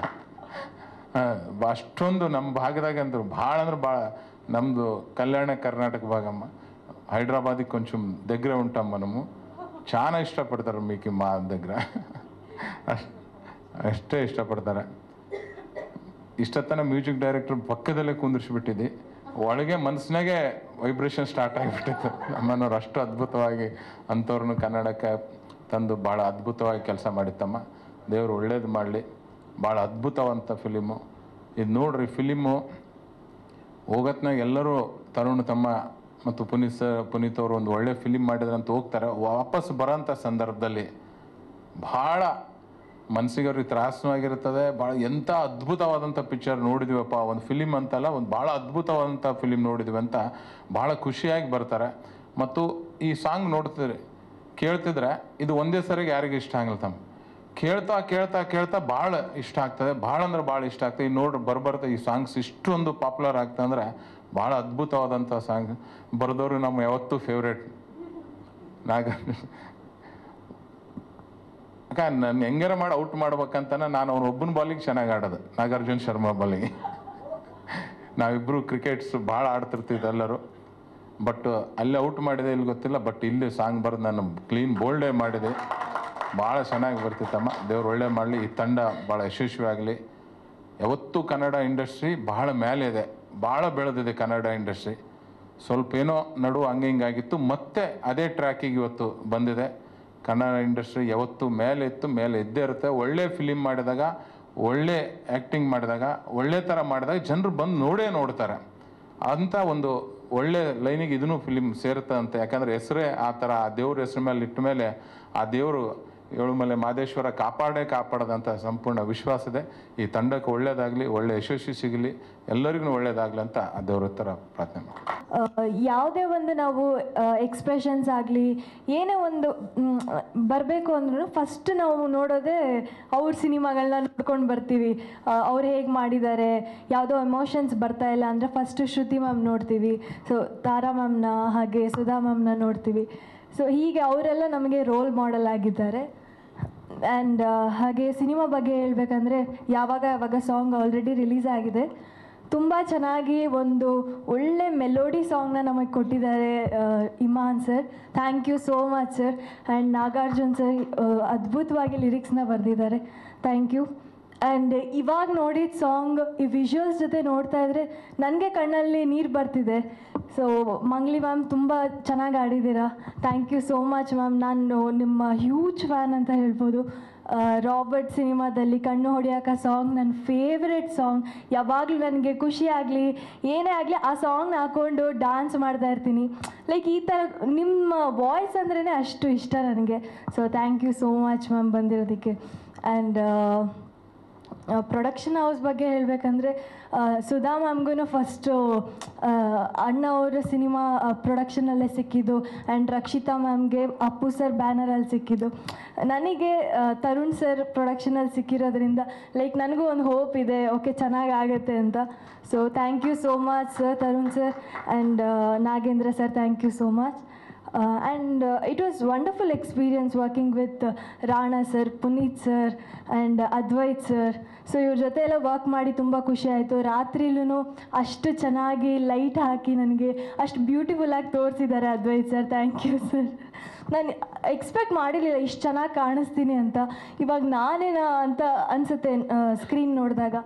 ಅಷ್ಟೊಂದು ನಮ್ಮ ಭಾಗದಾಗ ಅಂದರು ಭಾಳ ಅಂದ್ರೆ ಭಾಳ. ನಮ್ಮದು ಕಲ್ಯಾಣ ಕರ್ನಾಟಕ ಭಾಗಮ್ಮ, ಹೈದ್ರಾಬಾದಿಗೆ ಕೊಂಚಂ దగ్గర ఉంటాం మనము. చాలా ఇష్టపడతారు మీకు మా దగ్గర, ಅಷ್ಟೇ ಇಷ್ಟಪಡ್ತಾರೆ. ಇಷ್ಟತನ ಮ್ಯೂಸಿಕ್ ಡೈರೆಕ್ಟರ್ ಪಕ್ಕದಲ್ಲೇ ಕುಂದಿರಿಸಿಬಿಟ್ಟಿದ್ದೆ, ಒಳಗೆ ಮನಸ್ಸಿನಾಗೆ ವೈಬ್ರೇಷನ್ ಸ್ಟಾರ್ಟ್ ಆಗಿಬಿಟ್ಟಿತ್ತು. ನಮ್ಮನ್ನವ್ರು ಅಷ್ಟು ಅದ್ಭುತವಾಗಿ ಅಂಥವ್ರನ್ನ ಕನ್ನಡಕ್ಕೆ ತಂದು ಭಾಳ ಅದ್ಭುತವಾಗಿ ಕೆಲಸ ಮಾಡಿತ್ತಮ್ಮ. ದೇವರು ಒಳ್ಳೇದು ಮಾಡಲಿ. ಭಾಳ ಅದ್ಭುತವಂತ ಫಿಲಿಮು ಇದು. ನೋಡ್ರಿ ಫಿಲಿಮು ಹೋಗತ್ನಾಗ ಎಲ್ಲರೂ ತರುಣ್ ತಮ್ಮ ಮತ್ತು ಪುನೀತ್ ಅವರು ಒಂದು ಒಳ್ಳೆ ಫಿಲಿಮ್ ಮಾಡಿದ್ರೆ ಅಂತ ಹೋಗ್ತಾರೆ. ವಾಪಸ್ ಬರೋಂಥ ಸಂದರ್ಭದಲ್ಲಿ ಭಾಳ ಮನಸ್ಸಿಗೆ ಅವ್ರಿಗೆ ತ್ರಾಸನೂ ಆಗಿರ್ತದೆ. ಭಾಳ ಎಂಥ ಅದ್ಭುತವಾದಂಥ ಪಿಕ್ಚರ್ ನೋಡಿದ್ವಪ್ಪ, ಒಂದು ಫಿಲಿಮ್ ಅಂತಲ್ಲ, ಒಂದು ಭಾಳ ಅದ್ಭುತವಾದಂಥ ಫಿಲಿಮ್ ನೋಡಿದ್ವಿ ಅಂತ ಭಾಳ ಖುಷಿಯಾಗಿ ಬರ್ತಾರೆ. ಮತ್ತು ಈ ಸಾಂಗ್ ನೋಡ್ತಿದ್ರೆ ಕೇಳ್ತಿದ್ರೆ ಇದು ಒಂದೇ ಸರಿಗೆ ಯಾರಿಗೂ ಇಷ್ಟ ಆಗಲ್ಲ ತಮ್ಮ. ಕೇಳ್ತಾ ಕೇಳ್ತಾ ಕೇಳ್ತಾ ಭಾಳ ಇಷ್ಟ ಆಗ್ತದೆ. ಭಾಳ ಅಂದ್ರೆ ಭಾಳ ಇಷ್ಟ ಆಗ್ತದೆ. ಈಗ ನೋಡ್ರಿ ಬರ್ಬರ್ತಾ ಈ ಸಾಂಗ್ಸ್ ಇಷ್ಟೊಂದು ಪಾಪ್ಯುಲರ್ ಆಗ್ತದೆ ಅಂದರೆ ಭಾಳ ಅದ್ಭುತವಾದಂಥ ಸಾಂಗ್. ಬರೆದವರು ನಮ್ಮ ಯಾವತ್ತೂ ಫೇವ್ರೇಟ್ ನಾನು ಹೆಂಗಾರ ಮಾಡಿ ಔಟ್ ಮಾಡ್ಬೇಕಂತಾನೆ ನಾನು ಅವ್ನ ಒಬ್ಬನ ಬಾಲಿಗೆ ಚೆನ್ನಾಗಿ ಆಡೋದು, ನಾಗಾರ್ಜುನ್ ಶರ್ಮಾ ಬಾಲಿಗೆ. ನಾವಿಬ್ಬರು ಕ್ರಿಕೆಟ್ಸ್ ಭಾಳ ಆಡ್ತಿರ್ತಿದ್ವಿ ಎಲ್ಲರೂ. ಬಟ್ ಅಲ್ಲಿ ಔಟ್ ಮಾಡಿದೆ ಇಲ್ಲಿ ಗೊತ್ತಿಲ್ಲ, ಬಟ್ ಇಲ್ಲಿ ಸಾಂಗ್ ಬರೆದು ನಾನು ಕ್ಲೀನ್ ಬೋಲ್ಡೇ ಮಾಡಿದೆ. ಭಾಳ ಚೆನ್ನಾಗಿ ಬರ್ತಿತ್ತಮ್ಮ. ದೇವ್ರು ಒಳ್ಳೆ ಮಾಡಲಿ, ಈ ತಂಡ ಭಾಳ ಯಶಸ್ವಿ ಆಗಲಿ. ಯಾವತ್ತೂ ಕನ್ನಡ ಇಂಡಸ್ಟ್ರಿ ಭಾಳ ಮೇಲೆ ಇದೆ, ಭಾಳ ಬೆಳೆದಿದೆ ಕನ್ನಡ ಇಂಡಸ್ಟ್ರಿ. ಸ್ವಲ್ಪ ಏನೋ ನಡುವು ಹಂಗೆ ಹಿಂಗಾಗಿತ್ತು, ಮತ್ತೆ ಅದೇ ಟ್ರ್ಯಾಕಿಗೆ ಇವತ್ತು ಬಂದಿದೆ. ಕನ್ನಡ ಇಂಡಸ್ಟ್ರಿ ಯಾವತ್ತೂ ಮೇಲೆ ಇತ್ತು, ಮೇಲೆ ಇದ್ದೇ ಇರುತ್ತೆ. ಒಳ್ಳೆ ಫಿಲಿಮ್ ಮಾಡಿದಾಗ, ಒಳ್ಳೆ ಆ್ಯಕ್ಟಿಂಗ್ ಮಾಡಿದಾಗ, ಒಳ್ಳೆ ಥರ ಮಾಡಿದಾಗ ಜನರು ಬಂದು ನೋಡ್ತಾರೆ. ಅಂಥ ಒಂದು ಒಳ್ಳೆ ಲೈನಿಗೆ ಇದನ್ನು ಫಿಲಿಮ್ ಸೇರುತ್ತೆ ಅಂತ. ಯಾಕಂದರೆ ಹೆಸರೇ ಆ ಥರ, ಆ ದೇವ್ರ ಹೆಸ್ರ ಮೇಲೆ ಇಟ್ಟ ಮೇಲೆ ಆ ದೇವರು ಏಳುಮಲೆ ಮಹದೇಶ್ವರ ಕಾಪಾಡದಂಥ ಸಂಪೂರ್ಣ ವಿಶ್ವಾಸ ಇದೆ. ಈ ತಂಡಕ್ಕೆ ಒಳ್ಳೇದಾಗಲಿ, ಒಳ್ಳೆ ಯಶಸ್ವಿ ಸಿಗಲಿ, ಎಲ್ಲರಿಗೂ ಒಳ್ಳೇದಾಗಲಿ ಅಂತ ಆ ದೇವ್ರ ಹತ್ರ ಪ್ರಾರ್ಥನೆ ಮಾಡಿ. ಯಾವುದೇ ಒಂದು ನಾವು ಎಕ್ಸ್ಪ್ರೆಷನ್ಸ್ ಆಗಲಿ ಏನೇ ಒಂದು ಬರಬೇಕು ಅಂದ್ರೂ ಫಸ್ಟ್ ನಾವು ನೋಡೋದೇ ಅವ್ರ ಸಿನಿಮಾಗಳನ್ನ ನೋಡ್ಕೊಂಡು ಬರ್ತೀವಿ. ಅವ್ರು ಹೇಗೆ ಮಾಡಿದ್ದಾರೆ, ಯಾವುದೋ ಎಮೋಷನ್ಸ್ ಬರ್ತಾ ಇಲ್ಲ ಅಂದರೆ ಫಸ್ಟು ಶ್ರುತಿ ಮ್ಯಾಮ್ ನೋಡ್ತೀವಿ, ಸೊ ತಾರಾ ಮ್ಯಾಮ್ನ, ಹಾಗೆ ಸುಧಾ ಮ್ಯಾಮ್ನ ನೋಡ್ತೀವಿ. ಸೊ ಹೀಗೆ ಅವರೆಲ್ಲ ನಮಗೆ ರೋಲ್ ಮಾಡೆಲ್ ಆಗಿದ್ದಾರೆ. ಆ್ಯಂಡ್ ಹಾಗೆ ಸಿನಿಮಾ ಬಗ್ಗೆ ಹೇಳಬೇಕಂದ್ರೆ ಯಾವಾಗ ಸಾಂಗ್ ಆಲ್ರೆಡಿ ರಿಲೀಸ್ ಆಗಿದೆ. ತುಂಬ ಚೆನ್ನಾಗಿ ಒಂದು ಒಳ್ಳೆ ಮೆಲೋಡಿ ಸಾಂಗ್ನ ನಮಗೆ ಕೊಟ್ಟಿದ್ದಾರೆ Imman sir. Thank you so much sir. And Nagarjun sir ಅದ್ಭುತವಾಗಿ ಲಿರಿಕ್ಸ್ನ ಬರೆದಿದ್ದಾರೆ. Thank you. ಆ್ಯಂಡ್ ಇವಾಗ ನೋಡಿದ ಸಾಂಗ್ ಈ ವಿಜುವಲ್ಸ್ ಜೊತೆ ನೋಡ್ತಾ ಇದ್ದರೆ ನನಗೆ ಕಣ್ಣಲ್ಲಿ ನೀರು ಬರ್ತಿದೆ. ಸೊ ಮಂಗ್ಲಿ ಮ್ಯಾಮ್ ತುಂಬ ಚೆನ್ನಾಗಿ ಆಡಿದ್ದೀರಾ. Thank you so much ma'am. ನಾನು ನಿಮ್ಮ ಹ್ಯೂಜ್ ಫ್ಯಾನ್ ಅಂತ ಹೇಳ್ಬೋದು. ರಾಬರ್ಟ್ ಸಿನಿಮಾದಲ್ಲಿ ಕಣ್ಣು ಹೊಡೆಯೋಕೆ ಸಾಂಗ್ ನನ್ನ ಫೇವ್ರೆಟ್ ಸಾಂಗ್. ಯಾವಾಗಲೂ ನನಗೆ ಖುಷಿ ಆಗಲಿ ಏನೇ ಆಗಲಿ ಆ ಸಾಂಗ್ನ ಹಾಕ್ಕೊಂಡು ಡ್ಯಾನ್ಸ್ ಮಾಡ್ತಾ ಇರ್ತೀನಿ. ಲೈಕ್ ಈ ಥರ ನಿಮ್ಮ ವಾಯ್ಸ್ ಅಂದ್ರೇ ಅಷ್ಟು ಇಷ್ಟ ನನಗೆ. So thank you so much ma'am ಬಂದಿರೋದಕ್ಕೆ. ಆ್ಯಂಡ್ ಪ್ರೊಡಕ್ಷನ್ ಹೌಸ್ ಬಗ್ಗೆ ಹೇಳಬೇಕಂದ್ರೆ ಸುಧಾ ಮ್ಯಾಮ್ಗೂ ಫಸ್ಟು ಅಣ್ಣ ಅವರ ಸಿನಿಮಾ ಪ್ರೊಡಕ್ಷನಲ್ಲೇ ಸಿಕ್ಕಿದ್ದು. ಆ್ಯಂಡ್ ರಕ್ಷಿತಾ ಮ್ಯಾಮ್ಗೆ ಅಪ್ಪು ಸರ್ ಬ್ಯಾನರಲ್ಲಿ ಸಿಕ್ಕಿದ್ದು. ನನಗೆ ತರುಣ್ ಸರ್ ಪ್ರೊಡಕ್ಷನಲ್ಲಿ ಸಿಕ್ಕಿರೋದ್ರಿಂದ ಲೈಕ್ ನನಗೂ ಒಂದು ಹೋಪ್ ಇದೆ, ಓಕೆ ಚೆನ್ನಾಗಿ ಆಗುತ್ತೆ ಅಂತ. So thank you so much sir, Tarun sir and Nagendra sir, thank you so much. And it was wonderful experience working with Rana sir, Puneet sir and Advait sir. So ಇವ್ರ ಜೊತೆ ಎಲ್ಲ work ಮಾಡಿ ತುಂಬ ಖುಷಿ ಆಯಿತು. ರಾತ್ರಿಲೂ ಅಷ್ಟು ಚೆನ್ನಾಗಿ ಲೈಟ್ ಹಾಕಿ ನನಗೆ ಅಷ್ಟು ಬ್ಯೂಟಿಫುಲ್ಲಾಗಿ ತೋರಿಸಿದ್ದಾರೆ Advait sir. Thank you sir. ನಾನು ಎಕ್ಸ್ಪೆಕ್ಟ್ ಮಾಡಿರಲಿಲ್ಲ ಇಷ್ಟು ಚೆನ್ನಾಗಿ ಕಾಣಿಸ್ತೀನಿ ಅಂತ. ಇವಾಗ ನಾನೇನಾ ಅಂತ ಅನಿಸುತ್ತೆ ಸ್ಕ್ರೀನ್ ನೋಡಿದಾಗ.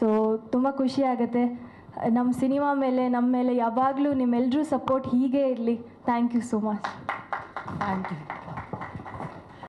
ಸೊ ತುಂಬ ಖುಷಿ ಆಗುತ್ತೆ. ನಮ್ಮ ಸಿನಿಮಾ ಮೇಲೆ, ನಮ್ಮ ಮೇಲೆ ಯಾವಾಗಲೂ ನಿಮ್ಮೆಲ್ಲರೂ ಸಪೋರ್ಟ್ ಹೀಗೆ ಇರಲಿ. Thank you so much. Thank you.